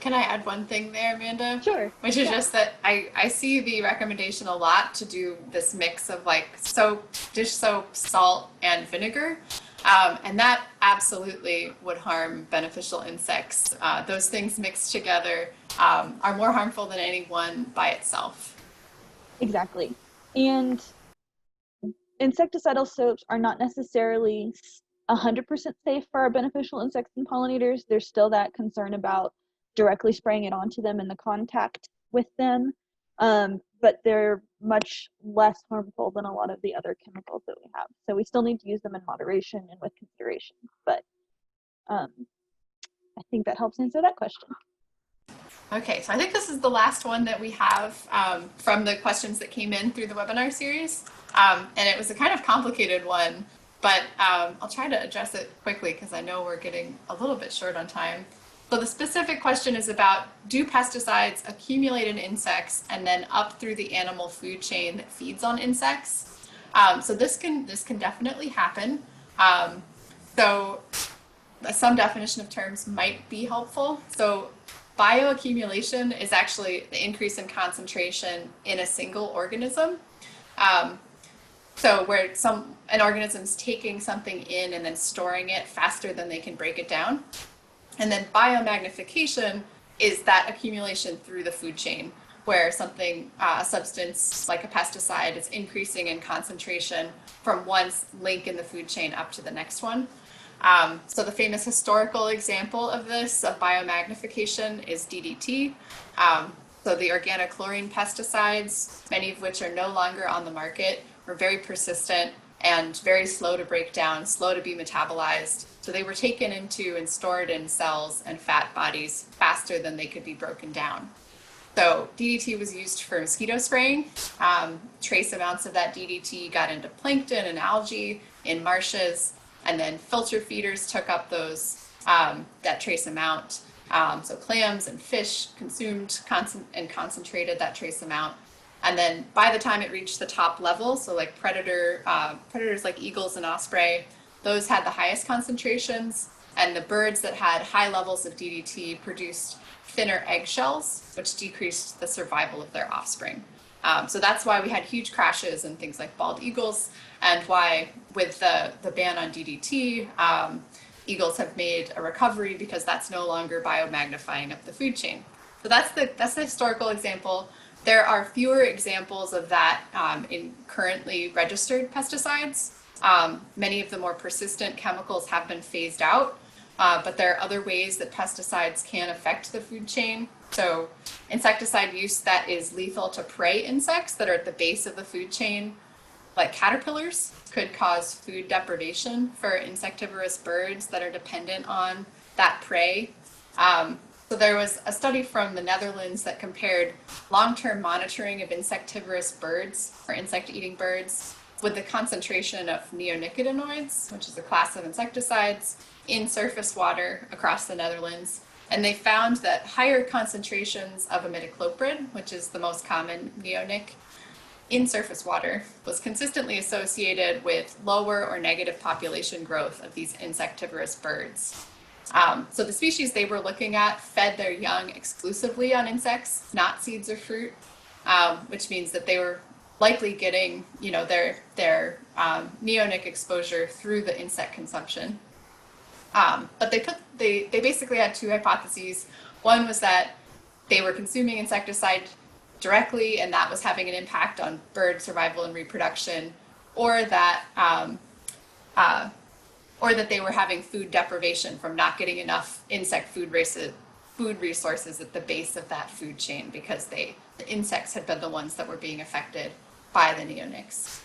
Can I add one thing there, Amanda? Sure. Which is just that I see the recommendation a lot to do this mix of like soap, dish soap, salt, and vinegar. And that absolutely would harm beneficial insects. Those things mixed together are more harmful than any one by itself. Exactly. And insecticidal soaps are not necessarily 100% safe for our beneficial insects and pollinators. There's still that concern about directly spraying it onto them and the contact with them. But they're much less harmful than a lot of the other chemicals that we have. So we still need to use them in moderation and with consideration. But I think that helps answer that question. Okay, so I think this is the last one that we have from the questions that came in through the webinar series. And it was a kind of complicated one, but I'll try to address it quickly because I know we're getting a little bit short on time. So the specific question is about, do pesticides accumulate in insects and then up through the animal food chain that feeds on insects? So this can definitely happen. So some definition of terms might be helpful. So bioaccumulation is actually the increase in concentration in a single organism. So where an organism's taking something in and then storing it faster than they can break it down. And then biomagnification is that accumulation through the food chain, where something, a substance like a pesticide, is increasing in concentration from one link in the food chain up to the next one. So the famous historical example of this, of biomagnification, is DDT. So the organochlorine pesticides, many of which are no longer on the market, were very persistent and very slow to break down, slow to be metabolized. So they were taken into and stored in cells and fat bodies faster than they could be broken down. So DDT was used for mosquito spraying. Trace amounts of that DDT got into plankton and algae in marshes, and then filter feeders took up those that trace amount. So clams and fish consumed and concentrated that trace amount. And then by the time it reached the top level, so like predators like eagles and osprey, those had the highest concentrations, and the birds that had high levels of DDT produced thinner eggshells, which decreased the survival of their offspring. So that's why we had huge crashes and things like bald eagles, and why with the ban on DDT, eagles have made a recovery because that's no longer biomagnifying up the food chain. So that's the historical example. There are fewer examples of that in currently registered pesticides. Many of the more persistent chemicals have been phased out, but there are other ways that pesticides can affect the food chain. So insecticide use that is lethal to prey insects that are at the base of the food chain, like caterpillars, could cause food deprivation for insectivorous birds that are dependent on that prey. So there was a study from the Netherlands that compared long-term monitoring of insectivorous birds, or insect-eating birds, with the concentration of neonicotinoids, which is a class of insecticides, in surface water across the Netherlands. And they found that higher concentrations of imidacloprid, which is the most common neonic, in surface water was consistently associated with lower or negative population growth of these insectivorous birds. So the species they were looking at fed their young exclusively on insects, not seeds or fruit, which means that they were likely getting, their neonic exposure through the insect consumption. But they basically had two hypotheses. One was that they were consuming insecticide directly, and that was having an impact on bird survival and reproduction, or that they were having food deprivation from not getting enough insect food resources at the base of that food chain, because the insects had been the ones that were being affected by the neonics.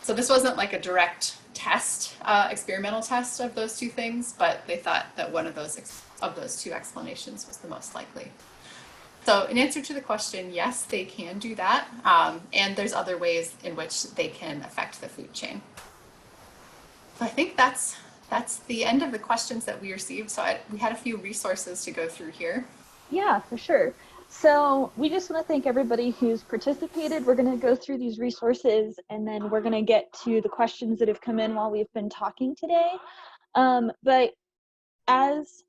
So this wasn't like a direct test, experimental test of those two things, but they thought that one of those two explanations was the most likely. So in answer to the question, yes, they can do that. And there's other ways in which they can affect the food chain. So I think that's the end of the questions that we received. So we had a few resources to go through here. Yeah, for sure. So we just want to thank everybody who's participated. We're going to go through these resources, and then we're going to get to the questions that have come in while we've been talking today. But as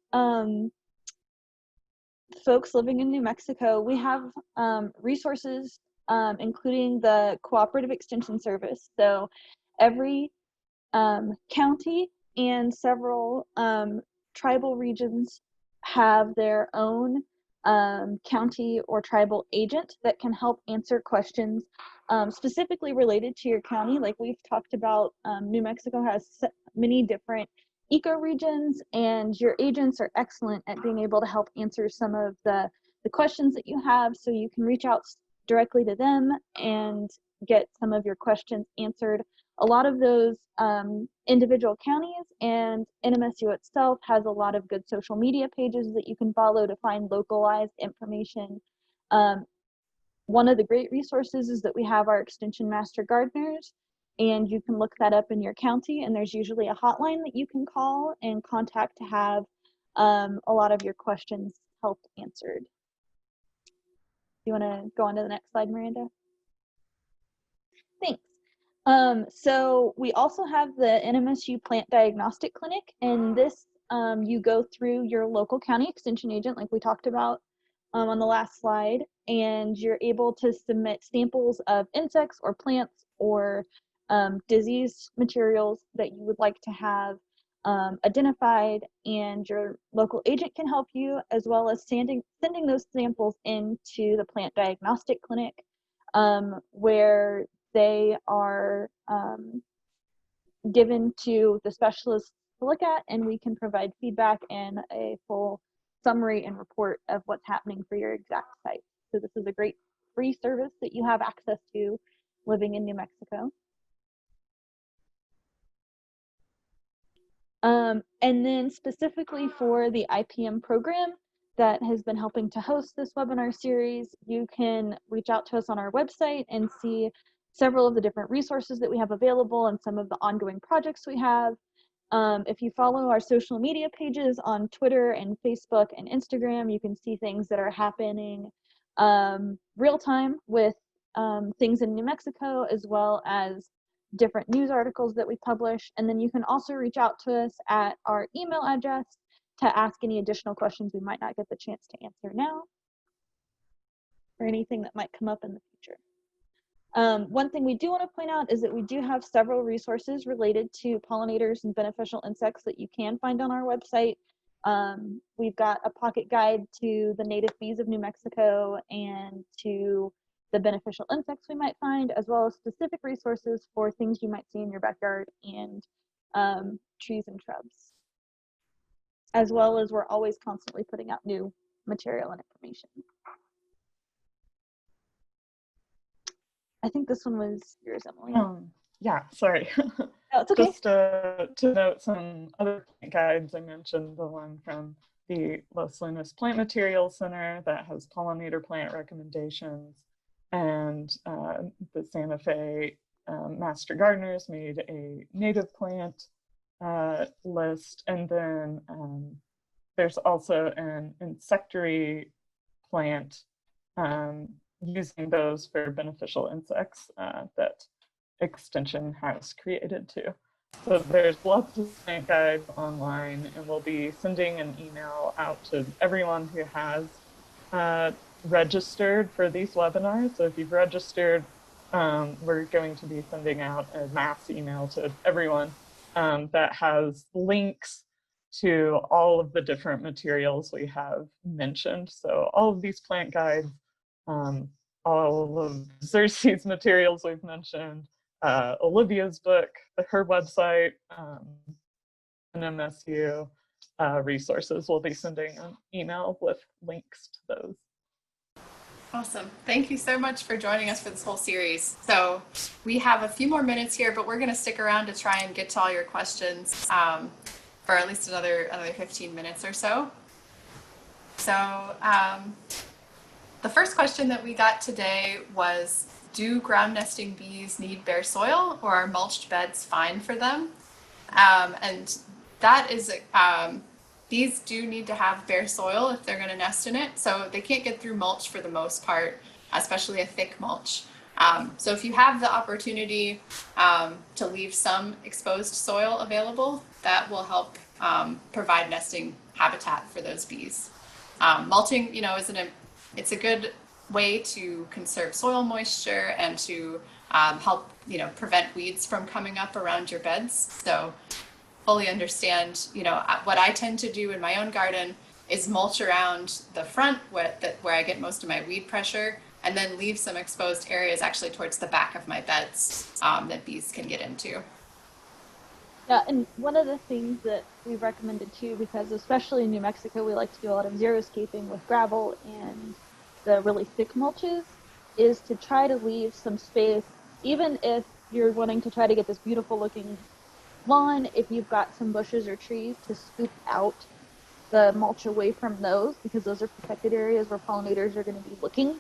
folks living in New Mexico, we have resources, including the Cooperative Extension Service. So every county and several tribal regions have their own county or tribal agent that can help answer questions specifically related to your county. Like we've talked about, New Mexico has many different ecoregions, and your agents are excellent at being able to help answer some of the questions that you have, so you can reach out directly to them and get some of your questions answered. A lot of those individual counties and NMSU itself has a lot of good social media pages that you can follow to find localized information. One of the great resources is that we have our Extension Master Gardeners, and you can look that up in your county, and there's usually a hotline that you can call and contact to have a lot of your questions helped answered. You want to go on to the next slide, Miranda? Thanks. So we also have the NMSU Plant Diagnostic Clinic, and this you go through your local county extension agent like we talked about on the last slide, and you're able to submit samples of insects or plants or disease materials that you would like to have identified, and your local agent can help you, as well as sending those samples into the Plant Diagnostic Clinic, where they are given to the specialists to look at, and we can provide feedback and a full summary and report of what's happening for your exact site. So this is a great free service that you have access to living in New Mexico. And then specifically for the IPM program that has been helping to host this webinar series, you can reach out to us on our website and see several of the different resources that we have available and some of the ongoing projects we have. If you follow our social media pages on Twitter and Facebook and Instagram, you can see things that are happening real time with things in New Mexico, as well as different news articles that we publish. And then you can also reach out to us at our email address to ask any additional questions we might not get the chance to answer now, or anything that might come up in the future. One thing we do want to point out is that we do have several resources related to pollinators and beneficial insects that you can find on our website. We've got a pocket guide to the native bees of New Mexico and to the beneficial insects we might find, as well as specific resources for things you might see in your backyard and trees and shrubs. As well as we're always constantly putting out new material and information. I think this one was yours, Emily. Yeah, sorry. Oh, it's okay. Just to note some other plant guides, I mentioned the one from the Los Lunas Plant Materials Center that has pollinator plant recommendations, and the Santa Fe Master Gardeners made a native plant list, and then there's also an insectary plant using those for beneficial insects that Extension has created too. So there's lots of plant guides online, and we'll be sending an email out to everyone who has registered for these webinars. So if you've registered we're going to be sending out a mass email to everyone that has links to all of the different materials we have mentioned. So all of these plant guides, all of Xerxes materials we've mentioned, Olivia's book, her website, NMSU resources. We'll be sending an email with links to those. Awesome. Thank you so much for joining us for this whole series. So we have a few more minutes here, but we're going to stick around to try and get to all your questions for at least another 15 minutes or so. So the first question that we got today was, do ground nesting bees need bare soil, or are mulched beds fine for them? And that is, bees do need to have bare soil if they're going to nest in it. So they can't get through mulch for the most part, especially a thick mulch. So if you have the opportunity to leave some exposed soil available, that will help provide nesting habitat for those bees. Mulching, it's a good way to conserve soil moisture and to help, prevent weeds from coming up around your beds. So fully understand, what I tend to do in my own garden is mulch around the front where I get most of my weed pressure, and then leave some exposed areas actually towards the back of my beds that bees can get into. Yeah, and one of the things that we've recommended too, because especially in New Mexico, we like to do a lot of xeriscaping with gravel and the really thick mulches, is to try to leave some space, even if you're wanting to try to get this beautiful looking lawn, if you've got some bushes or trees, to scoop out the mulch away from those, because those are protected areas where pollinators are going to be looking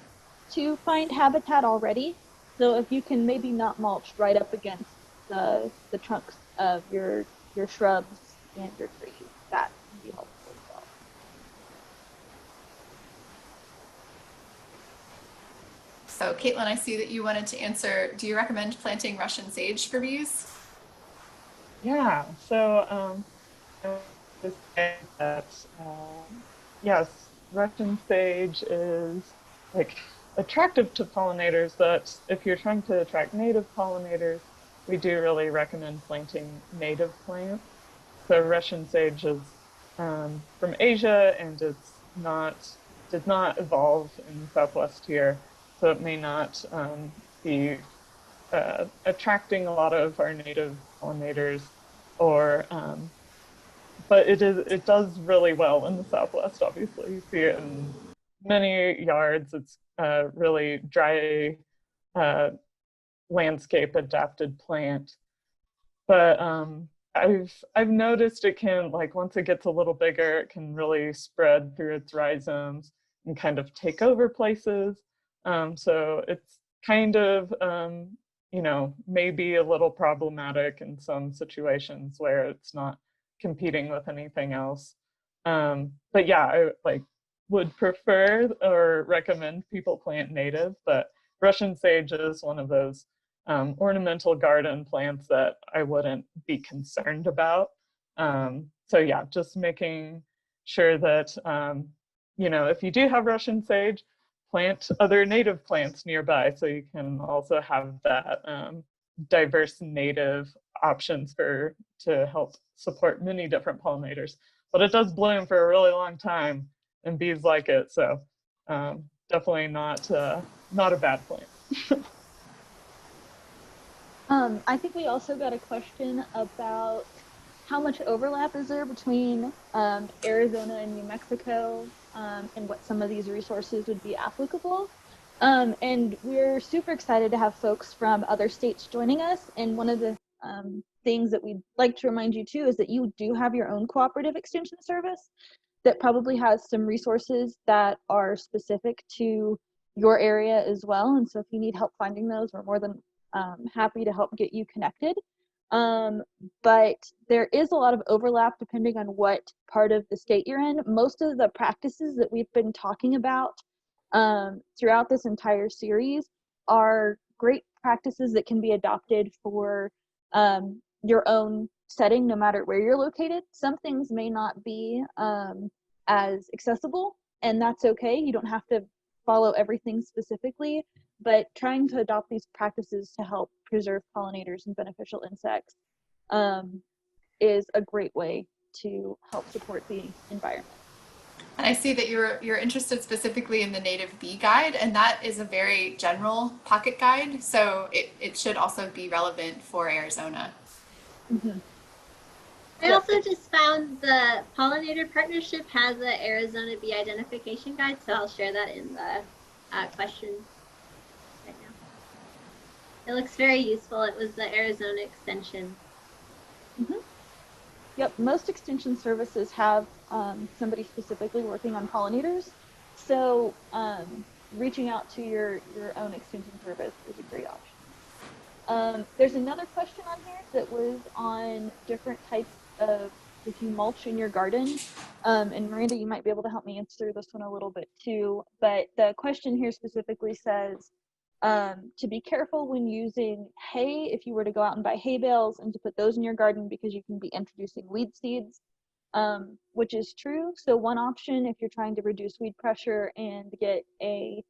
to find habitat already. So if you can maybe not mulch right up against the trunks of your shrubs and your trees, that can be helpful as well. So Caitlin, I see that you wanted to answer, do you recommend planting Russian sage for bees? Yeah, so just say that yes, Russian sage is like attractive to pollinators, but if you're trying to attract native pollinators, we do really recommend planting native plants. So Russian sage is from Asia, and did not evolve in the Southwest here, so it may not be attracting a lot of our native pollinators, or but it does really well in the Southwest. Obviously, you see it in many yards. It's really dry uh, landscape adapted plant. But I've noticed it can, like, once it gets a little bigger, it can really spread through its rhizomes and kind of take over places. So it's kind of maybe a little problematic in some situations where it's not competing with anything else. But yeah, I would prefer or recommend people plant native, but Russian sage is one of those ornamental garden plants that I wouldn't be concerned about. So yeah, just making sure that, if you do have Russian sage, plant other native plants nearby, so you can also have that diverse native options to help support many different pollinators. But it does bloom for a really long time, and bees like it, so definitely not a bad plant. I think we also got a question about how much overlap is there between Arizona and New Mexico, and what some of these resources would be applicable. And we're super excited to have folks from other states joining us. And one of the things that we'd like to remind you too is that you do have your own cooperative extension service that probably has some resources that are specific to your area as well. And so if you need help finding those, we're more than happy to help get you connected. But there is a lot of overlap depending on what part of the state you're in. Most of the practices that we've been talking about throughout this entire series are great practices that can be adopted for your own setting, no matter where you're located. Some things may not be as accessible, and that's okay. You don't have to follow everything specifically, but trying to adopt these practices to help preserve pollinators and beneficial insects is a great way to help support the environment. And I see that you're interested specifically in the native bee guide, and that is a very general pocket guide, so it should also be relevant for Arizona. Mm-hmm. I also just found the Pollinator Partnership has an Arizona bee identification guide, so I'll share that in the questions right now. It looks very useful. It was the Arizona Extension. Mm-hmm. Yep, most extension services have somebody specifically working on pollinators, so reaching out to your own extension service is a great option. There's another question on here that was on different types of if you mulch in your garden, and Miranda, you might be able to help me answer this one a little bit too, but the question here specifically says to be careful when using hay if you were to go out and buy hay bales and to put those in your garden because you can be introducing weed seeds, which is true. So one option if you're trying to reduce weed pressure and get a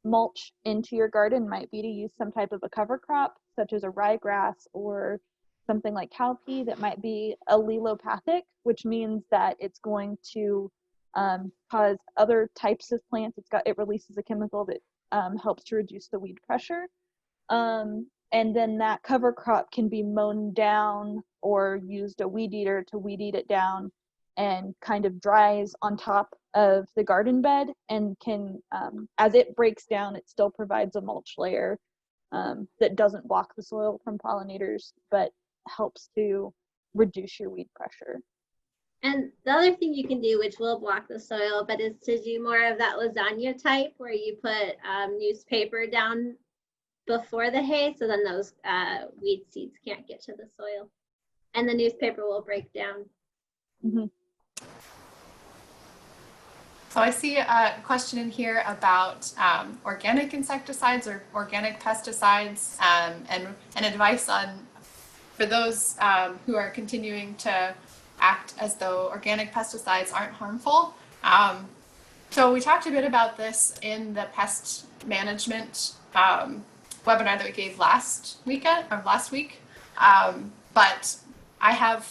mulch into your garden might be to use some type of a cover crop such as a ryegrass or something like cowpea that might be allelopathic, which means that it's going to cause other types of plants. It releases a chemical that helps to reduce the weed pressure. And then that cover crop can be mown down or used a weed eater to weed eat it down and kind of dries on top of the garden bed and can, as it breaks down, it still provides a mulch layer that doesn't block the soil from pollinators, but helps to reduce your weed pressure. And the other thing you can do, which will block the soil, but is to do more of that lasagna type where you put newspaper down before the hay, so then those weed seeds can't get to the soil. And the newspaper will break down. Mm-hmm. So I see a question in here about organic insecticides or organic pesticides and advice on for those who are continuing to act as though organic pesticides aren't harmful. So we talked a bit about this in the pest management webinar that we gave last week. But I have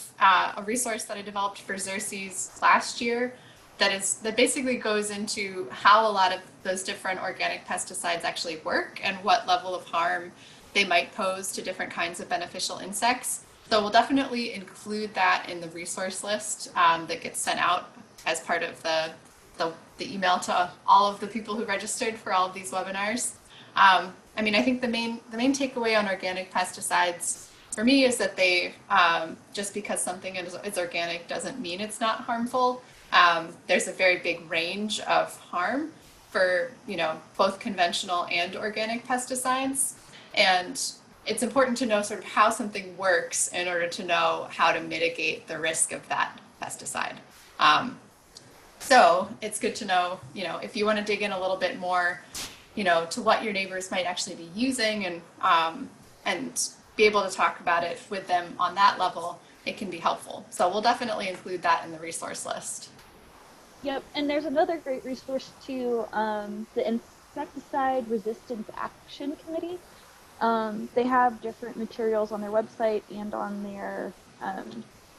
a resource that I developed for Xerces last year that basically goes into how a lot of those different organic pesticides actually work and what level of harm they might pose to different kinds of beneficial insects. So we'll definitely include that in the resource list that gets sent out as part of the email to all of the people who registered for all of these webinars. I think the main takeaway on organic pesticides for me is that they just because something is organic doesn't mean it's not harmful. There's a very big range of harm for both conventional and organic pesticides, and it's important to know sort of how something works in order to know how to mitigate the risk of that pesticide. So it's good to know, if you want to dig in a little bit more, to what your neighbors might actually be using and be able to talk about it with them on that level, it can be helpful. So we'll definitely include that in the resource list. Yep, and there's another great resource too, the Insecticide Resistance Action Committee. They have different materials on their website and on their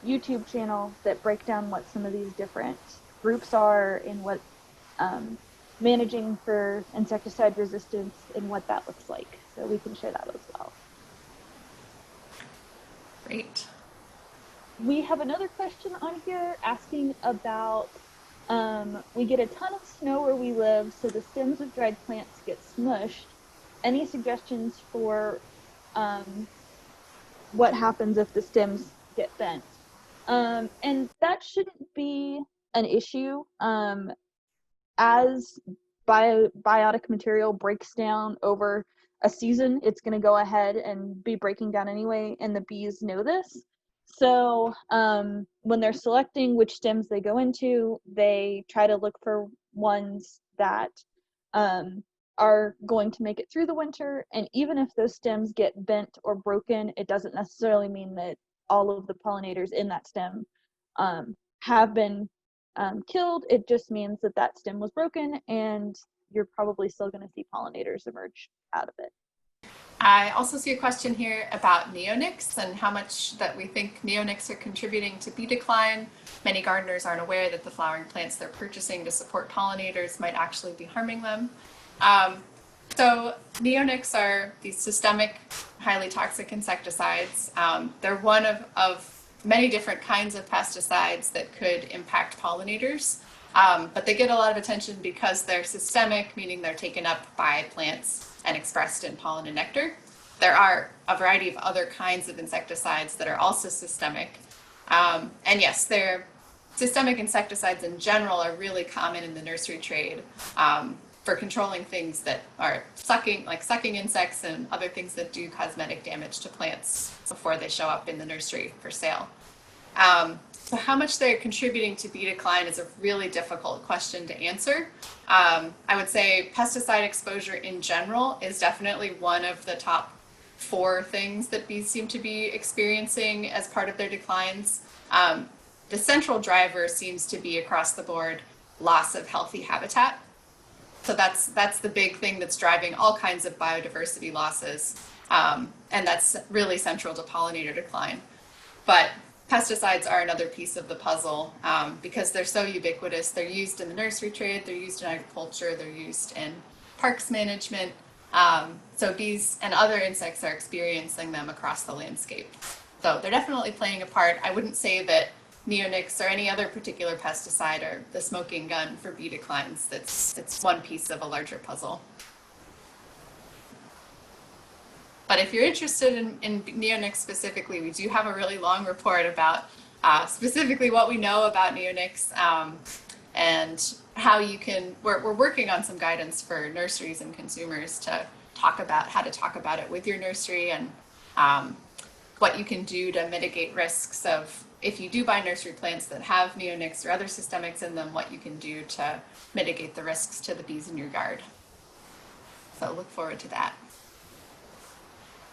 YouTube channel that break down what some of these different groups are and what managing for insecticide resistance and what that looks like. So we can share that as well. Great. We have another question on here asking about we get a ton of snow where we live, so the stems of dried plants get smushed. Any suggestions for what happens if the stems get bent? And that shouldn't be an issue. As biotic material breaks down over a season, it's going to go ahead and be breaking down anyway, and the bees know this. So when they're selecting which stems they go into, they try to look for ones that are going to make it through the winter. And even if those stems get bent or broken, it doesn't necessarily mean that all of the pollinators in that stem have been killed. It just means that that stem was broken and you're probably still going to see pollinators emerge out of it. I also see a question here about neonics and how much that we think neonics are contributing to bee decline. Many gardeners aren't aware that the flowering plants they're purchasing to support pollinators might actually be harming them. So neonics are these systemic, highly toxic insecticides. They're one of many different kinds of pesticides that could impact pollinators, but they get a lot of attention because they're systemic, meaning they're taken up by plants and expressed in pollen and nectar. There are a variety of other kinds of insecticides that are also systemic. And yes, they're systemic insecticides in general are really common in the nursery trade for controlling things that are sucking insects and other things that do cosmetic damage to plants before they show up in the nursery for sale. So how much they're contributing to bee decline is a really difficult question to answer. I would say pesticide exposure in general is definitely one of the top 4 things that bees seem to be experiencing as part of their declines. The central driver seems to be across the board loss of healthy habitat. So that's the big thing that's driving all kinds of biodiversity losses. And that's really central to pollinator decline. But pesticides are another piece of the puzzle because they're so ubiquitous. They're used in the nursery trade, they're used in agriculture, they're used in parks management. So bees and other insects are experiencing them across the landscape. So they're definitely playing a part. I wouldn't say that neonics or any other particular pesticide are the smoking gun for bee declines. It's one piece of a larger puzzle. But if you're interested in neonics specifically, we do have a really long report about specifically what we know about neonics and how you can, we're working on some guidance for nurseries and consumers to talk about how to talk about it with your nursery and what you can do to mitigate risks of, if you do buy nursery plants that have neonics or other systemics in them, what you can do to mitigate the risks to the bees in your yard. So look forward to that.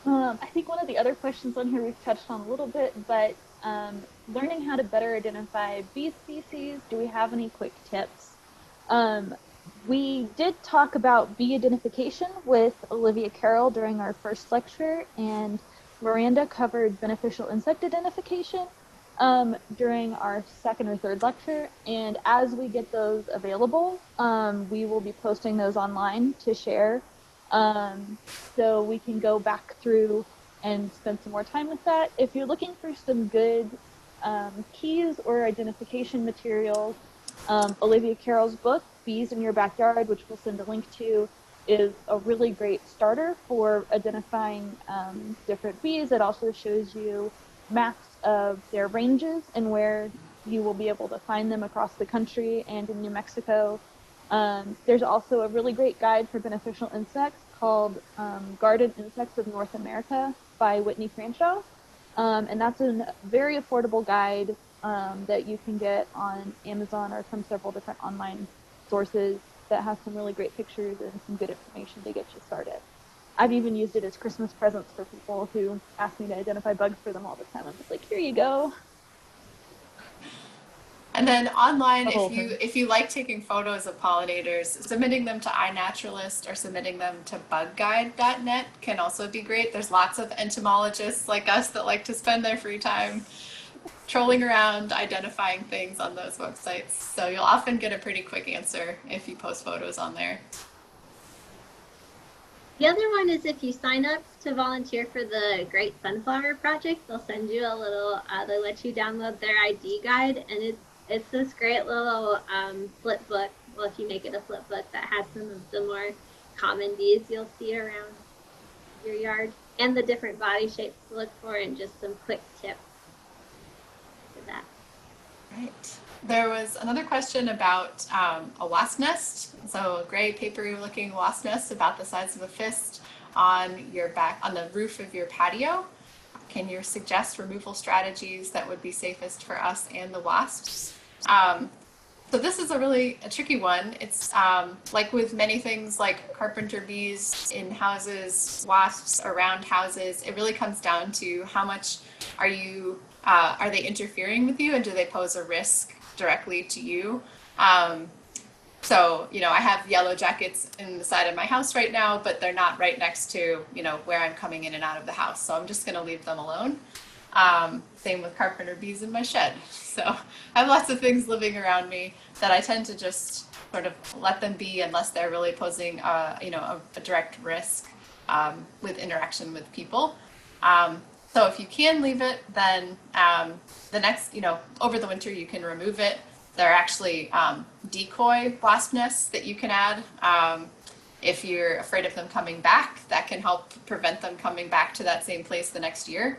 I think one of the other questions on here we've touched on a little bit, but learning how to better identify bee species, do we have any quick tips? We did talk about bee identification with Olivia Carroll during our first lecture, and Miranda covered beneficial insect identification during our second or third lecture. And as we get those available, we will be posting those online to share. So we can go back through and spend some more time with that. If you're looking for some good keys or identification materials, Olivia Carroll's book, Bees in Your Backyard, which we'll send a link to, is a really great starter for identifying different bees. It also shows you maps of their ranges and where you will be able to find them across the country and in New Mexico. There's also a really great guide for beneficial insects called Garden Insects of North America by Whitney Franshaw. And that's a very affordable guide that you can get on Amazon or from several different online sources that has some really great pictures and some good information to get you started. I've even used it as Christmas presents for people who ask me to identify bugs for them all the time. I'm just like, here you go. And then online, if you like taking photos of pollinators, submitting them to iNaturalist or submitting them to bugguide.net can also be great. There's lots of entomologists like us that like to spend their free time trolling around, identifying things on those websites. So you'll often get a pretty quick answer if you post photos on there. The other one is if you sign up to volunteer for the Great Sunflower Project, they'll send you a little, they let you download their ID guide, and it's this great little flip book, well, if you make it a flip book, that has some of the more common bees you'll see around your yard, and the different body shapes to look for, and just some quick tips for that. Right. There was another question about a wasp nest. So a gray papery looking wasp nest about the size of a fist on the roof of your patio. Can you suggest removal strategies that would be safest for us and the wasps? So this is a tricky one. It's like with many things like carpenter bees in houses, wasps around houses, it really comes down to how much are they interfering with you, and do they pose a risk directly to you? So, I have yellow jackets in the side of my house right now, but they're not right next to, where I'm coming in and out of the house. So I'm just going to leave them alone. Same with carpenter bees in my shed. So I have lots of things living around me that I tend to just sort of let them be unless they're really posing, a direct risk with interaction with people. So if you can leave it, then the next, over the winter you can remove it. There are actually decoy wasp nests that you can add. If you're afraid of them coming back, that can help prevent them coming back to that same place the next year.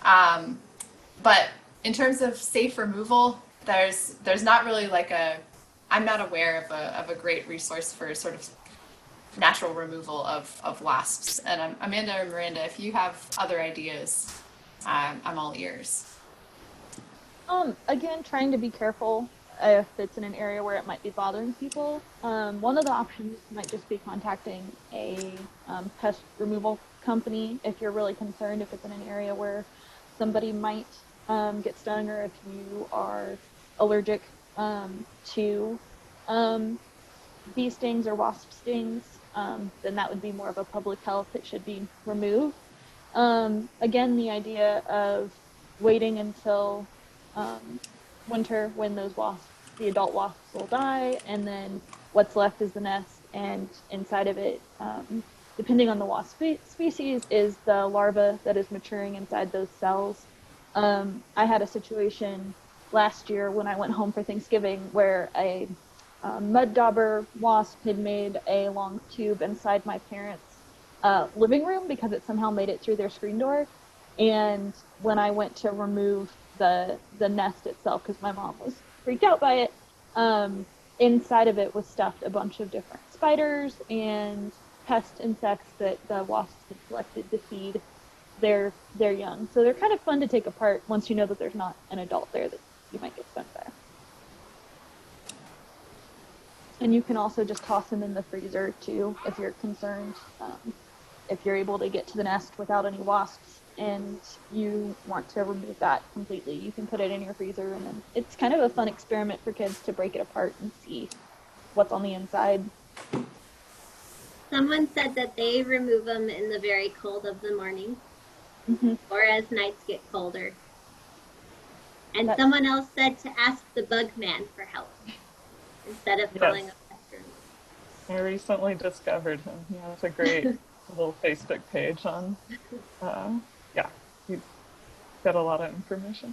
But in terms of safe removal, there's not really I'm not aware of a great resource for sort of natural removal of wasps. And Amanda or Miranda, if you have other ideas, I'm all ears. Again, trying to be careful if it's in an area where it might be bothering people. One of the options might just be contacting a pest removal company if you're really concerned, if it's in an area where somebody might get stung, or if you are allergic to bee stings or wasp stings, then that would be more of a public health. It should be removed. Again, the idea of waiting until winter when those wasps, the adult wasps, will die, and then what's left is the nest, and inside of it, depending on the wasp species, is the larva that is maturing inside those cells. I had a situation last year when I went home for Thanksgiving where a mud dauber wasp had made a long tube inside my parents' living room because it somehow made it through their screen door. And when I went to remove the nest itself, because my mom was freaked out by it, inside of it was stuffed a bunch of different spiders and pest insects that the wasps had collected to feed their young. So they're kind of fun to take apart once you know that there's not an adult there that you might get stung by. And you can also just toss them in the freezer too if you're concerned. If you're able to get to the nest without any wasps and you want to remove that completely, you can put it in your freezer, and then it's kind of a fun experiment for kids to break it apart and see what's on the inside. Someone said that they remove them in the very cold of the morning, or as nights get colder. And someone else said to ask the bug man for help instead of calling a pest removal. I recently discovered him. He has a great little Facebook page on. He's got a lot of information.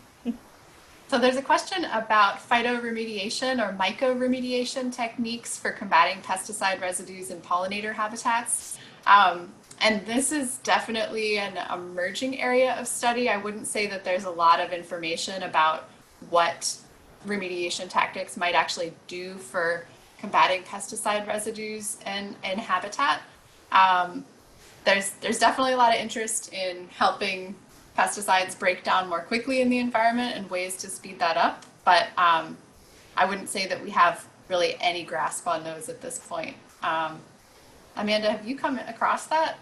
So there's a question about phytoremediation or mycoremediation techniques for combating pesticide residues in pollinator habitats. And this is definitely an emerging area of study. I wouldn't say that there's a lot of information about what remediation tactics might actually do for combating pesticide residues in habitat. There's definitely a lot of interest in helping pesticides break down more quickly in the environment and ways to speed that up. But I wouldn't say that we have really any grasp on those at this point. Amanda, have you come across that?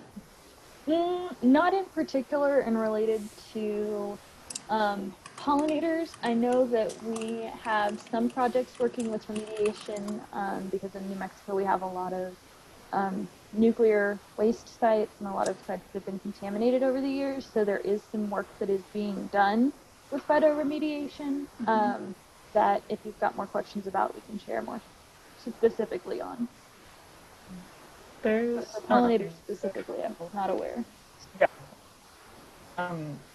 Not in particular and related to pollinators. I know that we have some projects working with remediation because in New Mexico we have a lot of nuclear waste sites, and a lot of sites have been contaminated over the years. So there is some work that is being done with phytoremediation that if you've got more questions about, we can share more specifically on. There's pollinators specifically, I'm not aware. Yeah.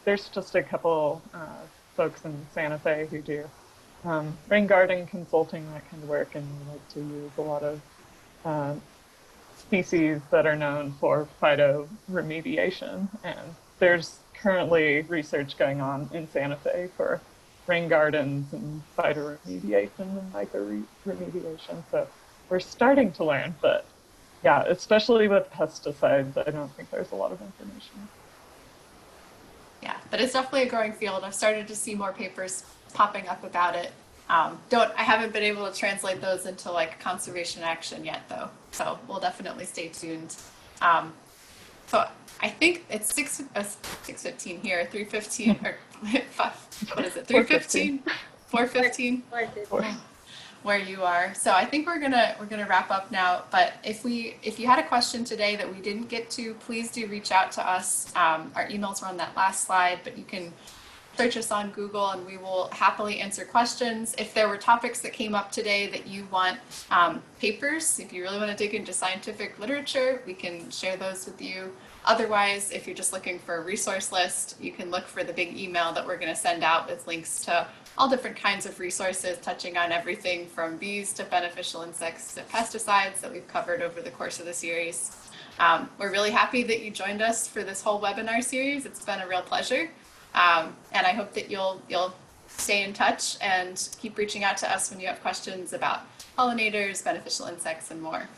There's just a couple folks in Santa Fe who do rain garden consulting, that kind of work, and we like to use a lot of species that are known for phytoremediation. And there's currently research going on in Santa Fe for rain gardens and phytoremediation and mycoremediation. So we're starting to learn, but yeah, especially with pesticides, I don't think there's a lot of information. Yeah, but it's definitely a growing field. I've started to see more papers popping up about it. I haven't been able to translate those into like conservation action yet, though. So we'll definitely stay tuned. So I think it's 6:15 here, 3:15 or 5, what is it? 3:15, 4:15. where you are. So I think we're gonna wrap up now. But if you had a question today that we didn't get to, please do reach out to us. Our emails were on that last slide, but you can search us on Google and we will happily answer questions. If there were topics that came up today that you want papers, if you really want to dig into scientific literature, we can share those with you. Otherwise, if you're just looking for a resource list, you can look for the big email that we're going to send out with links to all different kinds of resources touching on everything from bees to beneficial insects to pesticides that we've covered over the course of the series. We're really happy that you joined us for this whole webinar series. It's been a real pleasure. And I hope that you'll stay in touch and keep reaching out to us when you have questions about pollinators, beneficial insects, and more.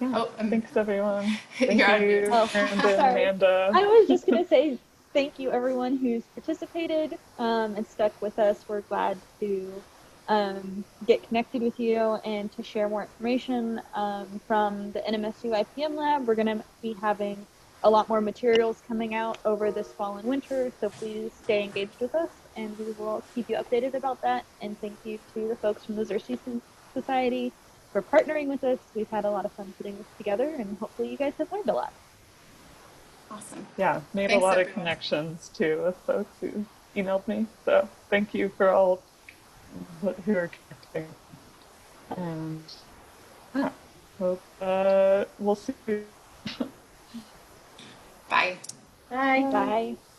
Yeah. Thanks, everyone. Thank You're on you, mute. Brandon, Amanda. I was just going to say thank you, everyone who's participated and stuck with us. We're glad to get connected with you and to share more information from the NMSU IPM lab. We're going to be having a lot more materials coming out over this fall and winter, so please stay engaged with us and we will keep you updated about that. And thank you to the folks from the Xerces Society for partnering with us. We've had a lot of fun putting this together and hopefully you guys have learned a lot. Awesome. Yeah, made Thanks, a lot everyone. of connections too with folks who emailed me. So thank you for all who are connecting. And yeah, hope we'll see you. Bye. Bye. Bye.